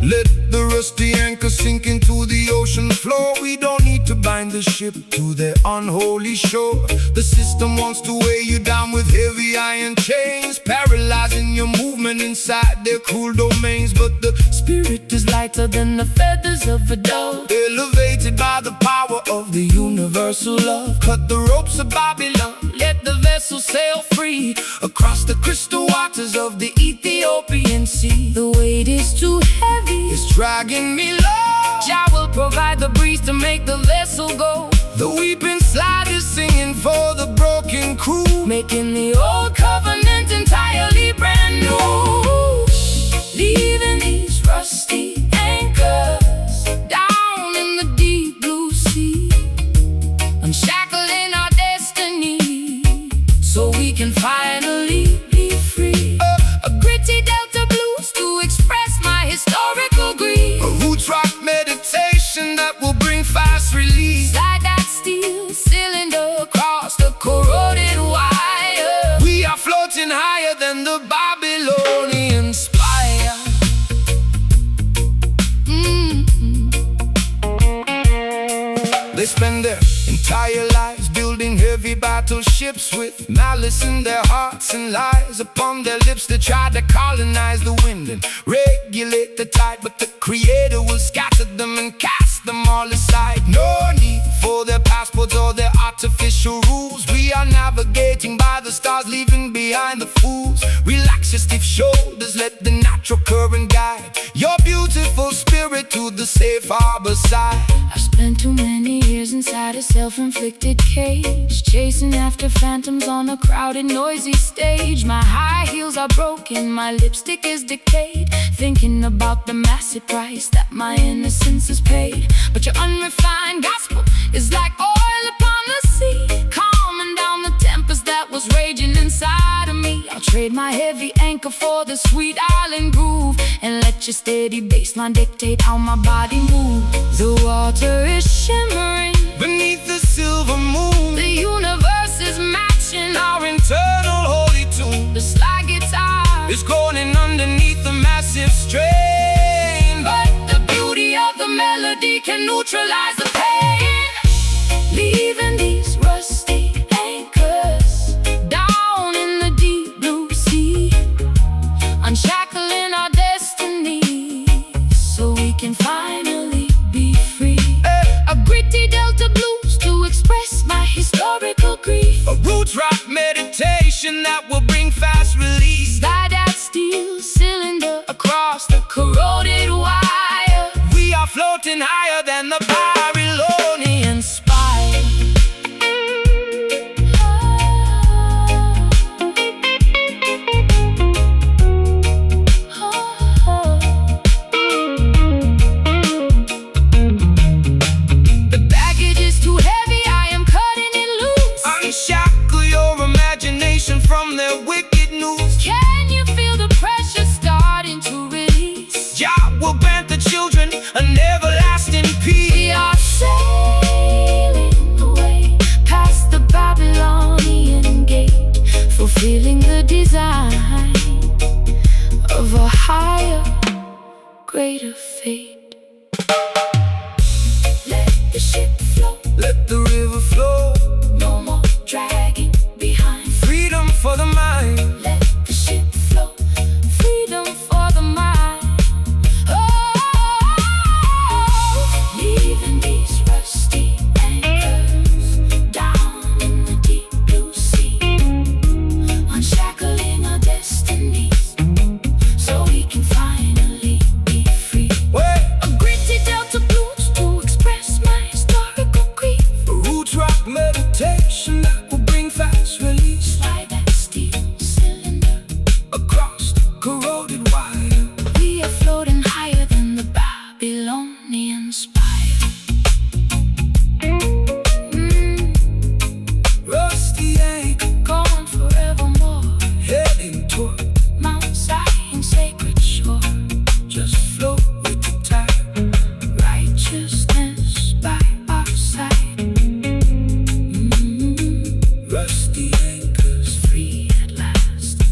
Let the rusty anchor sink into the ocean floor. We don't need to bind the ship to their unholy shore. The system wants to weigh you down with heavy iron chains, paralyzing your movement inside their cruel domains. But the Spirit is lighter than the feathers of a dove, elevated by the power of the universal love. cut the ropes of Babylon, let the vessel sail free across the crystal waters of the Ethiopian sea. The weight is too heavy, It's dragging me low. Jah will provide the breeze to make the vessel go. The weeping slide is singing for the broken crew, Making the old covenant entirely brand new. Leaving these rusty anchors down in the deep blue sea, unshackling our destiny so we can finally be free. A gritty delta blues to express my historical grief. a roots rock meditation that will bring fast release. Slide that steel cylinder across the corroded wire. We are floating higher than the Babylonian spire. They spend their entire lives building heavy battleships with malice in their hearts and lies upon their lips. They try to colonize the wind and regulate the tide, but the Creator will scatter them and cast them all aside. No need for their passports or their artificial rules. We are navigating by the stars, leaving behind the fools. Relax your stiff shoulders, let the natural current guide your beautiful spirit to the safe harbor side. Spent too many years inside a self-inflicted cage, chasing after phantoms on a crowded, noisy stage. My high heels are broken, my lipstick is decayed, thinking about the massive price that my innocence has paid. But your unrefined gospel is like oil upon the sea, calming down the tempest that was raging inside of me. I'll trade my heavy anchor for the sweet island groove, and let your steady bassline dictate how my body moves. The water is shimmering beneath the silver moon. The universe is matching Our internal holy tune the slide guitar is groaning underneath the massive strain. But the beauty of the melody can neutralize the pain, leaving these rusty anchors down in the deep blue sea, unshackling our destiny so we can finally be free. A gritty delta blues to express my historical grief, A roots rock meditation that will bring fast release. slide that steel cylinder across the corroded wire. We are floating higher than the Babylonian Inspired. The baggage is too heavy, I am cutting it loose. Unshackle your imagination from their wicked news. Can you feel the pressure starting to release? Jah will grant the children an everlasting peace. We are sailing away past the Babylonian gate, fulfilling the design of a higher, greater fate. Let the ship float, Let the river flow, no more dragging behind. freedom for the mind. Let the ship float, freedom for the mind. Oh, leaving these rusty anchors down in the deep blue sea, unshackling our destinies so we can finally be free. Wait, A gritty delta blues to express my historical grief, a roots rock meditation that will bring fast release. slide that steel cylinder. Across the corroded wire, We are floating higher than the Babylonian spire. rusty anchor Going forevermore, heading toward Mount Zion sacred shore. just float with the tide. Righteousness by our side. Rusty anchors Free at last.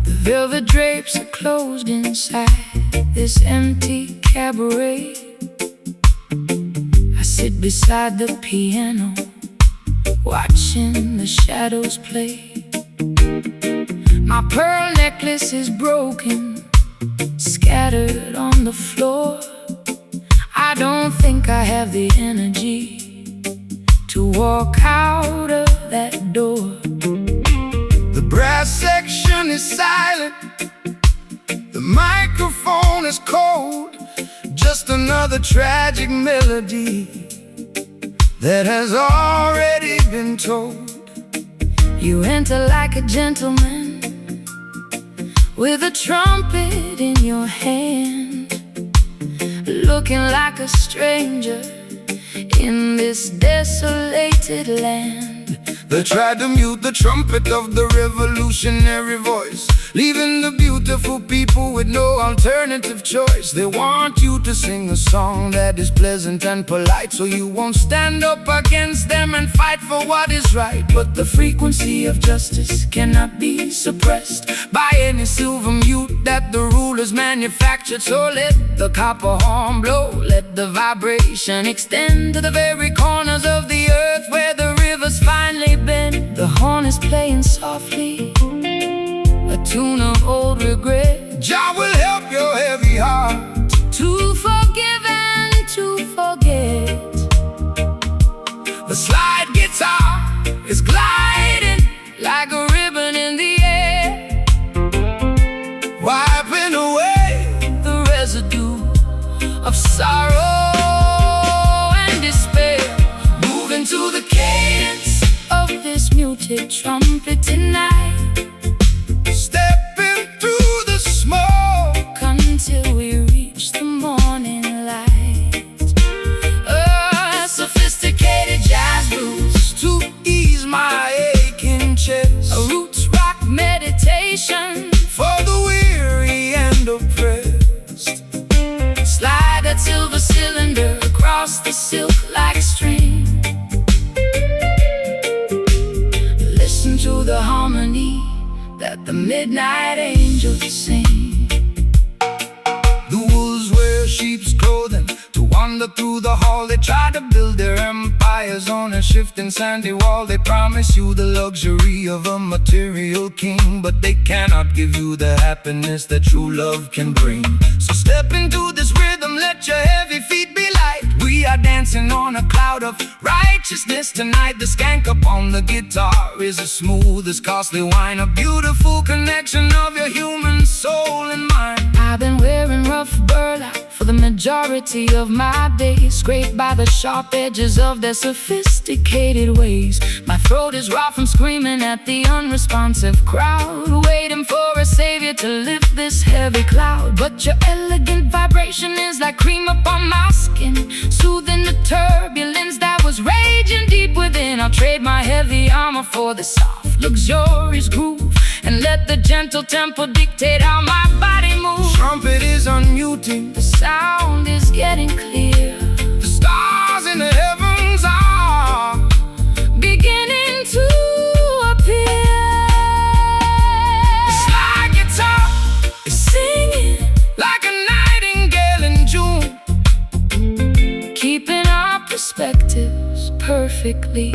Velvet drapes are closed inside this empty cabaret. I sit beside the piano, watching the shadows play. My pearl necklace is broken, scattered on the floor. I don't think I have the energy to walk out of that door. The brass section is silent, the microphone is cold. Just another tragic melody that has already been told. You enter like a gentleman with a trumpet in your hand, looking like a stranger in this desolated land. They tried to mute the trumpet of the revolutionary voice, leaving the beautiful people with no alternative choice. They want you to sing a song that is pleasant and polite, so you won't stand up against them and fight for what is right. But the frequency of justice cannot be suppressed by any silver mute that the rulers manufactured. So let the copper horn blow, let the vibration extend to the very corners of the earth where the rivers finally bend. The horn is playing softly, a tune of old regret. Jah will help your heavy heart to forgive and to forget. The slide guitar is gliding like a ribbon in the air, wiping away the residue of sorrow and despair. moving to the cadence of this muted trumpet tonight, stepping through the smoke until we reach the morning light. A sophisticated jazz blues to ease my aching chest, A roots rock meditation for the weary and oppressed. slide that silver cylinder across the silk like string. Listen to the harmony that the midnight angels sing. The wolves wear sheep's clothing to wander through the hall. They try to build their empires on a shifting sandy wall. They promise you the luxury of a material king, but they cannot give you the happiness that true love can bring. So step into this rhythm, let your heavy feet be light. We are dancing on a cloud of righteousness tonight. The skank upon the guitar is as smooth as costly wine, a beautiful connection of your human soul and mind. I've been wearing rough burlap for the majority of my days, scraped by the sharp edges of their sophisticated ways. My throat is raw from screaming at the unresponsive crowd, waiting for a savior to lift this heavy cloud. But your elegant vibration is like cream upon my skin, soothing the turbulence that was raging deep within. I'll trade my heavy armor for the soft, luxurious groove, and let the gentle tempo dictate how my body moves. Trumpet is unmuting, The sound is getting clear, the stars in the heavens are beginning to appear. the slide guitar is Singing, like a nightingale in June, keeping our perspectives perfectly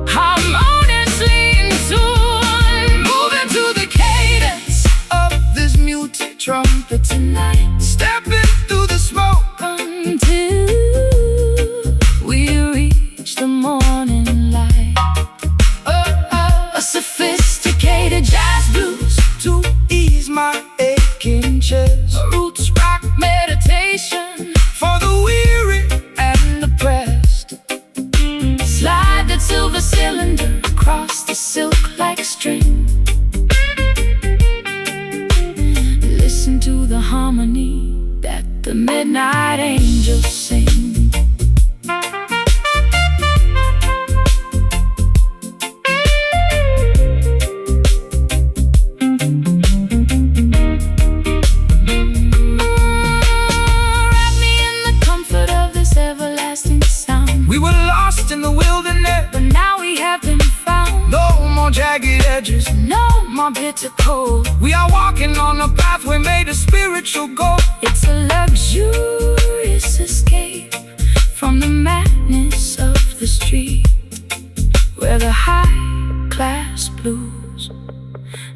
harmoniously in tune. moving to the cadence of this muted trumpet Tonight, stepping through the smoke. until we reach the morning light. A sophisticated jazz blues, To ease my aching chest, a roots rock meditation for the weary and oppressed. Slide that silver cylinder across the silk like string. Listen to the harmony that the midnight angels sing. Wrap me in the comfort of this everlasting sound. we were lost in the wilderness. But now we have been found. No more jagged edges, No more bitter cold. we are walking on a pathway made of spiritual gold. It's a luxurious escape from the madness of the street, where the high-class blues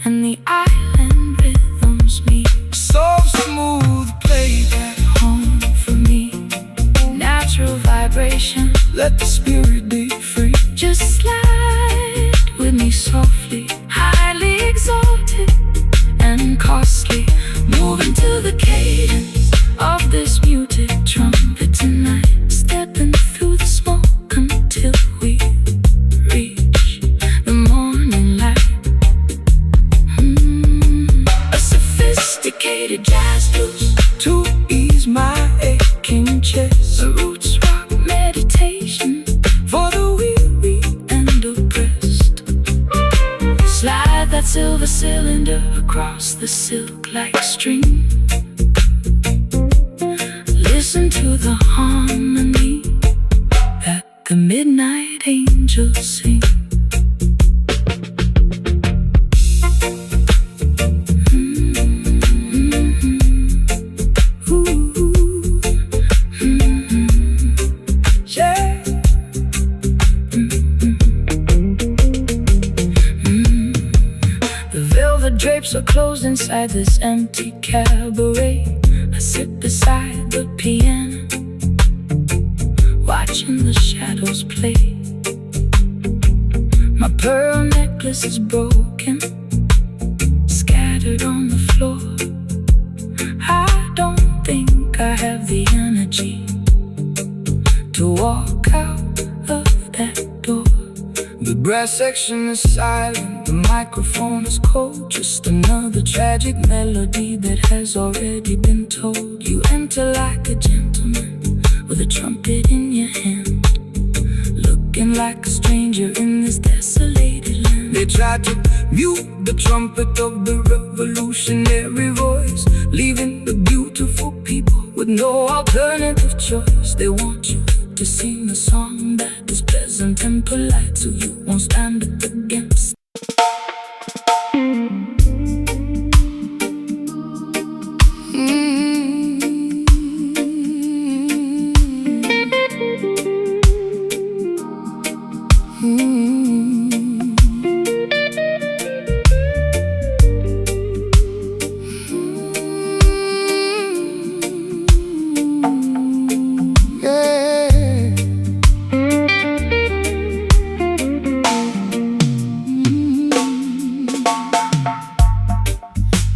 and the island rhythms meet. So smooth, play that Home for me, natural vibration. let the spirit be free. Just slide with me softly, highly exalted and costly, moving to the cadence of this muted trumpet tonight, stepping through the smoke until we reach the morning light. A sophisticated jazz blues, To ease my aching chest, a roots rock meditation for the weary and across the silk like string. Listen to the harmony that the midnight angels sing. Drapes are closed inside this empty cabaret. I sit beside the piano, watching the shadows play. My pearl necklace is broken, scattered on the floor. I don't think I have the energy to walk out of that door. The brass section is silent, the microphone is cold. Just another tragic melody that has already been told. You enter like a gentleman with a trumpet in your hand, looking like a stranger in this desolated land. They tried to mute the trumpet of the revolutionary voice, leaving the beautiful people with no alternative choice. They want you to sing a song that is pleasant and polite, so you won't stand up against.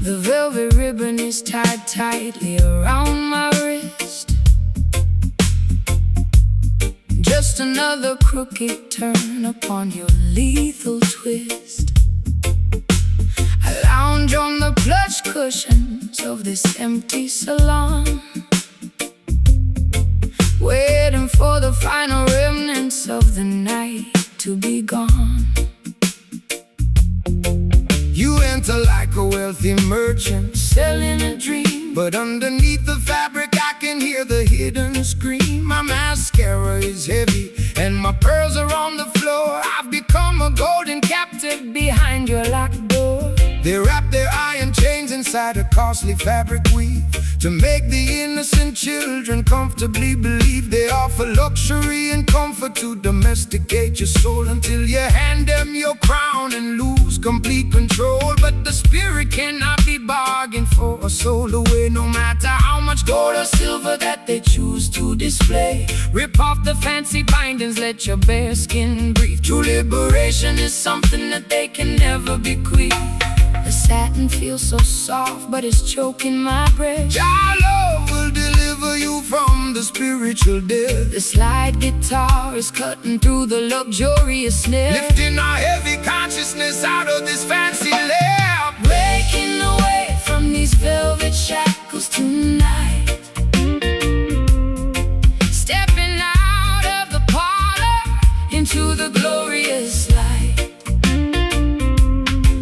The velvet ribbon is tied tightly around my wrist. Just another crooked turn upon your lethal twist. I lounge on the plush cushions of this empty salon, waiting for the final remnants of the night to be gone. You enter like a wealthy merchant Selling a dream, but underneath the fabric I can hear the hidden scream. My mascara is heavy and my pearls are on the floor. I've become a golden captive behind your locked door. They wrap their iron chains inside a costly fabric weave to make the innocent children comfortably believe they offer luxury and comfort to domesticate your soul, until you hand them your crown and lose complete control. But the spirit cannot be bargained for or sold away, no matter how much gold or silver that they choose to display. Rip off the fancy bindings, let your bare skin breathe. True liberation is Something that they can never bequeath. The satin feels so soft, but it's choking my breath. Our love will deliver you from the spiritual death. The slide guitar is cutting through the luxurious snare, lifting our heavy consciousness out of this fancy lair. breaking away from these velvet shackles tonight. Stepping out of the parlor into the glorious light.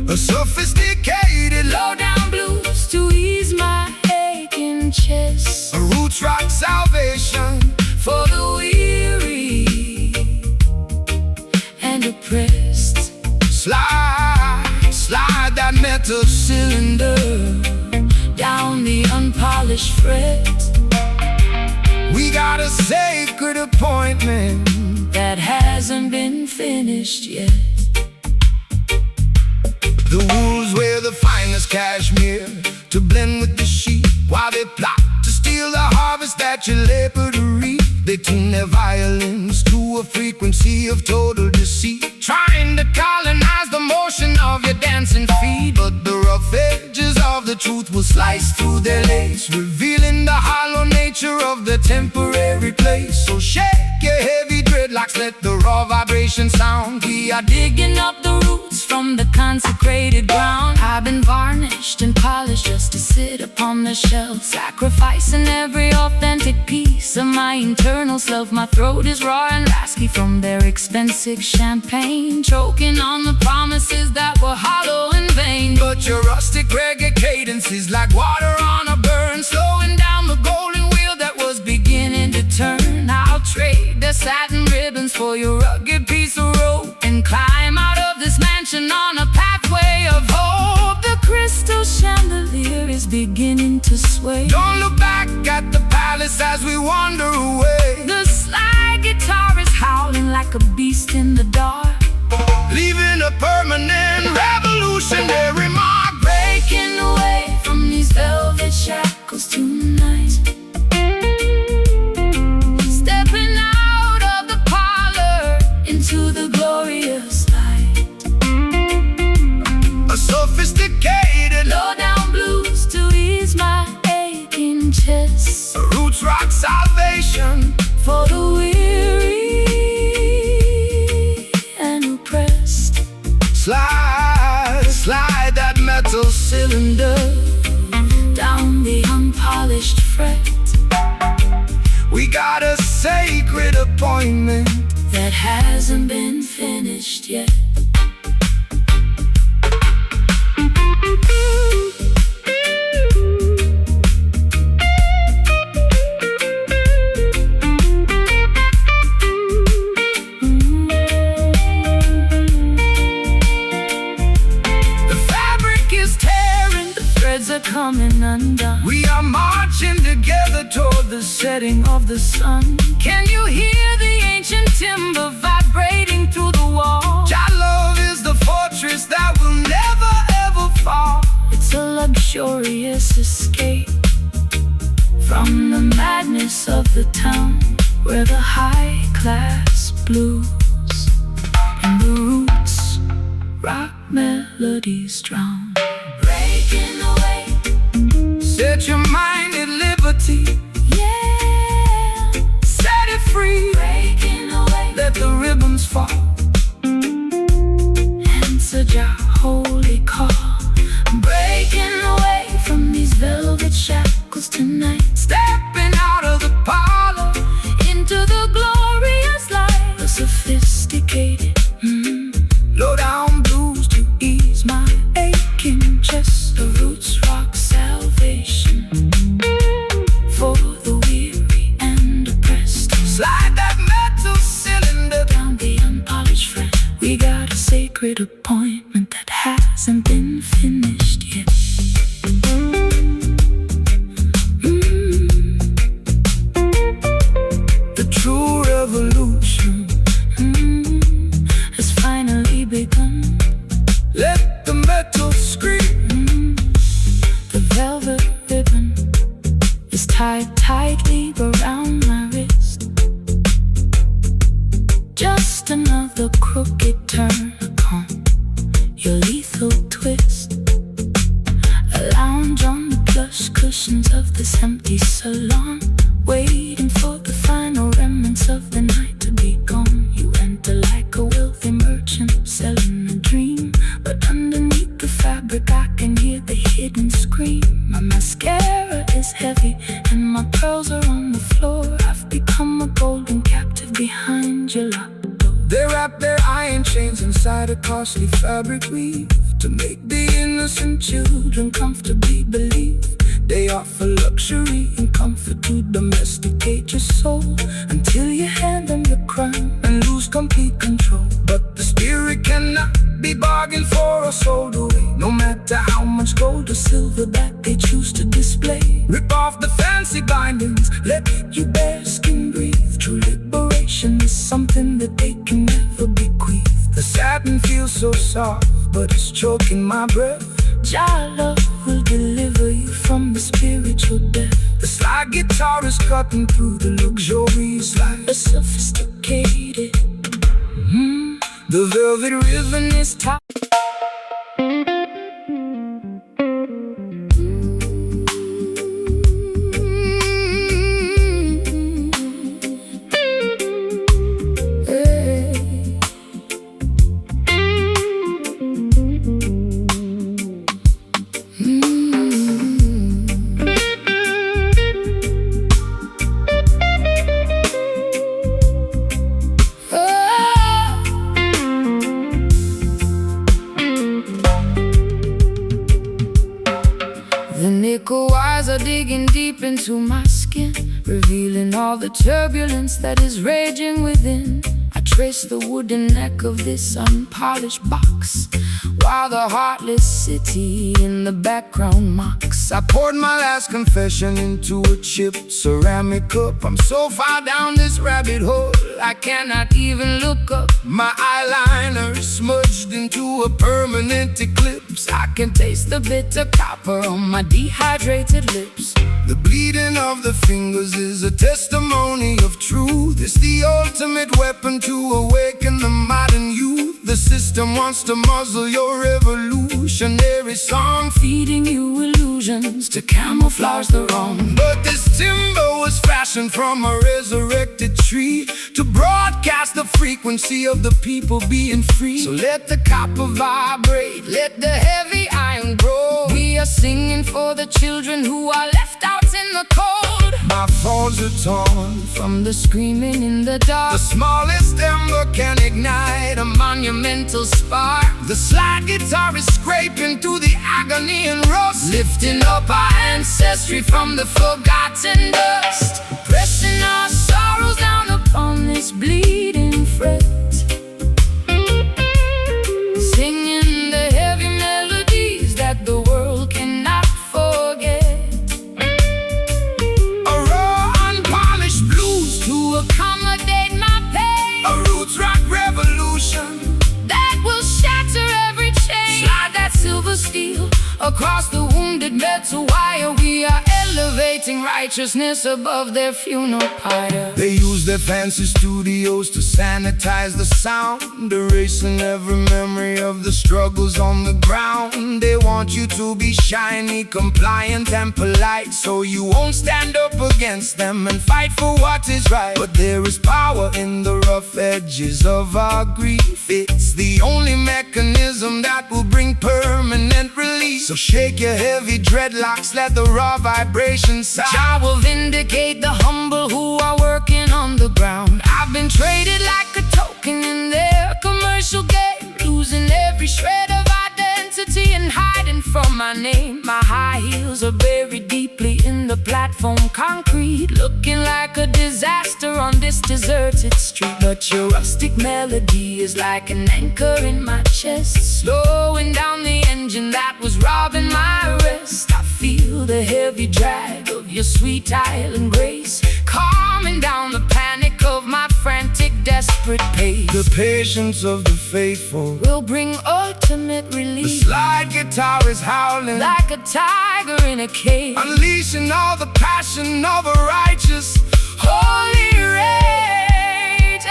A sophisticated Low-down blues to ease my aching chest. a roots rock salvation For the weary and oppressed. Slide that metal Cylinder down the unpolished fret. We got a sacred appointment That hasn't been finished yet. The wolves wear the finest cashmere to blend with the sheep, while they plot to steal the harvest that you labor to reap. They tune their violins to a frequency of total deceit, trying to colonize the motion of your dancing feet. But the rough edges of the truth will slice through their lace, revealing the hollow nature of the temporary place. So shake your heavy dreadlocks, let the raw vibration sound. We are digging up the roots from the consecrated ground. I've been varnished and polished just to sit upon the shelf, sacrificing every authentic piece of my internal self. My throat is raw and raspy from their expensive champagne, choking on the promises that were hollow and vain. But your rustic reggae cadence is like water on a burn, slowing down the golden wheel that was beginning to turn. I'll trade the satin ribbons for your rugged piece of rope, and climb out of this mansion on a pathway of hope. The crystal chandelier is beginning to sway. Don't look back at the palace as we wander away. The slide guitar is howling like a beast in the dark, leaving a permanent revolutionary mark. Breaking away from these velvet shackles tonight, stepping out of the parlor into the glorious light. A sophisticated low-down blues to ease my aching chest, roots rock salvation for the weary and oppressed. Slide that metal cylinder down the unpolished fret. We got a sacred appointment that hasn't been finished yet. Are coming undone. We are marching together toward the setting of the sun. Can you hear the ancient timber vibrating through the wall? Jah love is the fortress that will never ever fall. It's a luxurious escape from the madness of the town, where the high-class blues and the roots rock melodies drown. Breaking away, set your mind at liberty, yeah, set it free. Breaking away, let the ribbons fall, answer Jah holy call. Breaking away from these velvet shackles tonight, stepping out of the parlor into the glorious light. The sophisticated low-down blues to ease my aching chest. The roots rock salvation for the weary and oppressed. Slide that metal cylinder down the unpolished fret. We got a sacred appointment that hasn't been finished yet. The true revolution has finally begun. Let the metal scream. The velvet ribbon is tied tightly around my wrist. Just another crooked turn upon your lethal twist. A lounge on the plush cushions of this empty salon, waiting for the final remnants of the night to be gone. You enter like a wealthy merchant selling a dream, but underneath the fabric I can hear the hidden scream. My mascara is heavy and my pearls are on the floor. I've become a golden captive behind your locked door. They wrap their iron chains inside a costly fabric weave to make the innocent children comfortably believe they offer luxury and comfort to domesticate your soul, until you hand them your crown and lose complete control. But the spirit cannot be bargained for or sold away, no matter how much gold or silver that they choose to display. Rip off the fancy bindings, let your bare skin breathe. True liberation is something that they can never bequeath. The satin feels so soft, but it's choking my breath. Jah love will deliver you from the spiritual death. The slide guitar is cutting through the luxurious life. A sophisticated The velvet ribbon is tight. deep into my skin, revealing all the turbulence that is raging within. I trace the wooden neck of this unpolished box, while the heartless city in the background mocks. I poured my last confession into a chipped ceramic cup. I'm so far down this rabbit hole, I cannot even look up. my eyeliner smudged into a permanent eclipse. I can taste the bitter copper on my dehydrated lips. The bleeding of the fingers is a testimony of truth. It's the ultimate weapon to awaken the modern youth. The system wants to muzzle your revolutionary song, Feeding you illusions to camouflage the wrong. but this timber was fashioned from a resurrected tree to broadcast the frequency of the people being free. So let the copper vibrate, let the heavy iron grow. We are singing for the children who are left out in the cold. My thoughts are torn. From the screaming in the The dark, smallest ember can ignite a monumental spark, The slide guitar is scraping through the agony and rust, lifting up our ancestry from the forgotten dust, pressing our sorrows down upon this bleeding fret, singing the heavy melodies that the world cannot forget. a raw, unpolished blues, To accommodate my pain, a roots rock revolution. that will shatter every chain. Slide that silver steel across the wounded metal wire. We are elevating righteousness above their funeral pyre. They use their fancy studios to sanitize the sound, erasing every memory of the struggles on the ground. They want you to be shiny, compliant, and polite, so you won't stand up against them and fight for what is right. But there is power in the rough edges of our grief. It's the only mechanism that will bring permanent relief. So shake your heavy dreadlocks, let the raw vibrations sound. I will vindicate the humble who are working on the ground. I've been traded like a token in their commercial game, losing every shred of identity and hiding from my name. My high heels are buried deeply in the platform concrete, looking like a disaster on this deserted street. But your rustic melody is like an anchor in my chest, slowing down the engine that was robbing my rest. I feel the heavy drag of your sweet island grace, calming down the panic of my frantic, desperate pace. The patience of the faithful, Will bring ultimate the relief, slide guitar is howling, like a tiger in a cage, unleashing all the passion of a righteous. holy rage.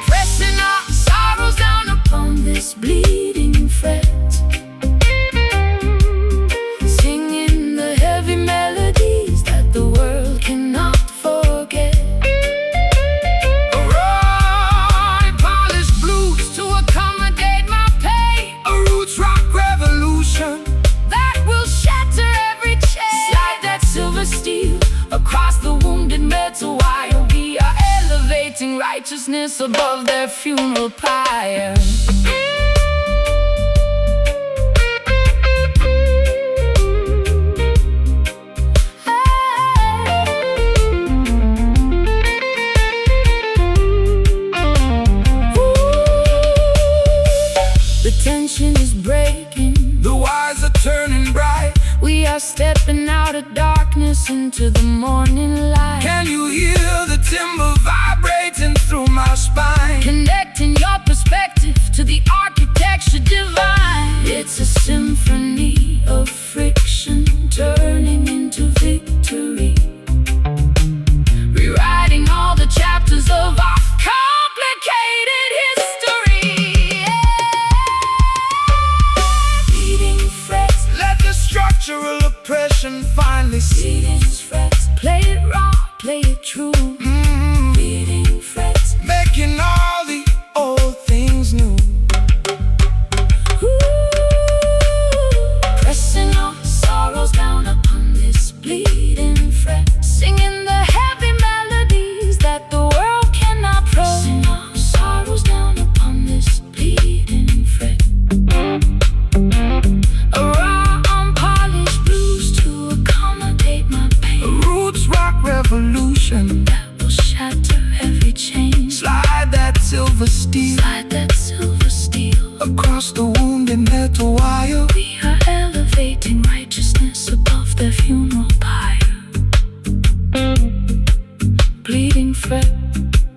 Pressing our sorrows down upon this bleeding fret, singing the heavy melodies that the world cannot forget. A raw, Polished blues to accommodate my pain, a roots rock revolution. that will shatter every chain. Slide that silver steel across the wounded metal wire. We are elevating righteousness above their funeral pyre. The tension is breaking, The wires are turning bright. we are stepping out of darkness into the morning light. Can you hear the timber vibrating through my spine? Connecting your perspective to the architecture divine. It's a symphony of friction turning into victory, rewriting all the chapters of our complicated history. Beating frets, Let the structural oppression finally cease. beating frets. Play it raw, play it true. silver steel. Slide that silver steel Across the wounded metal wire. We are elevating righteousness above their funeral pyre. Bleeding fret,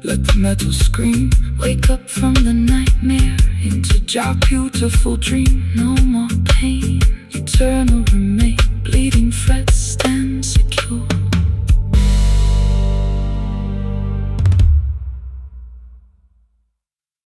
let the metal scream. wake up from the nightmare into Your beautiful dream. no more pain, eternal remembrance.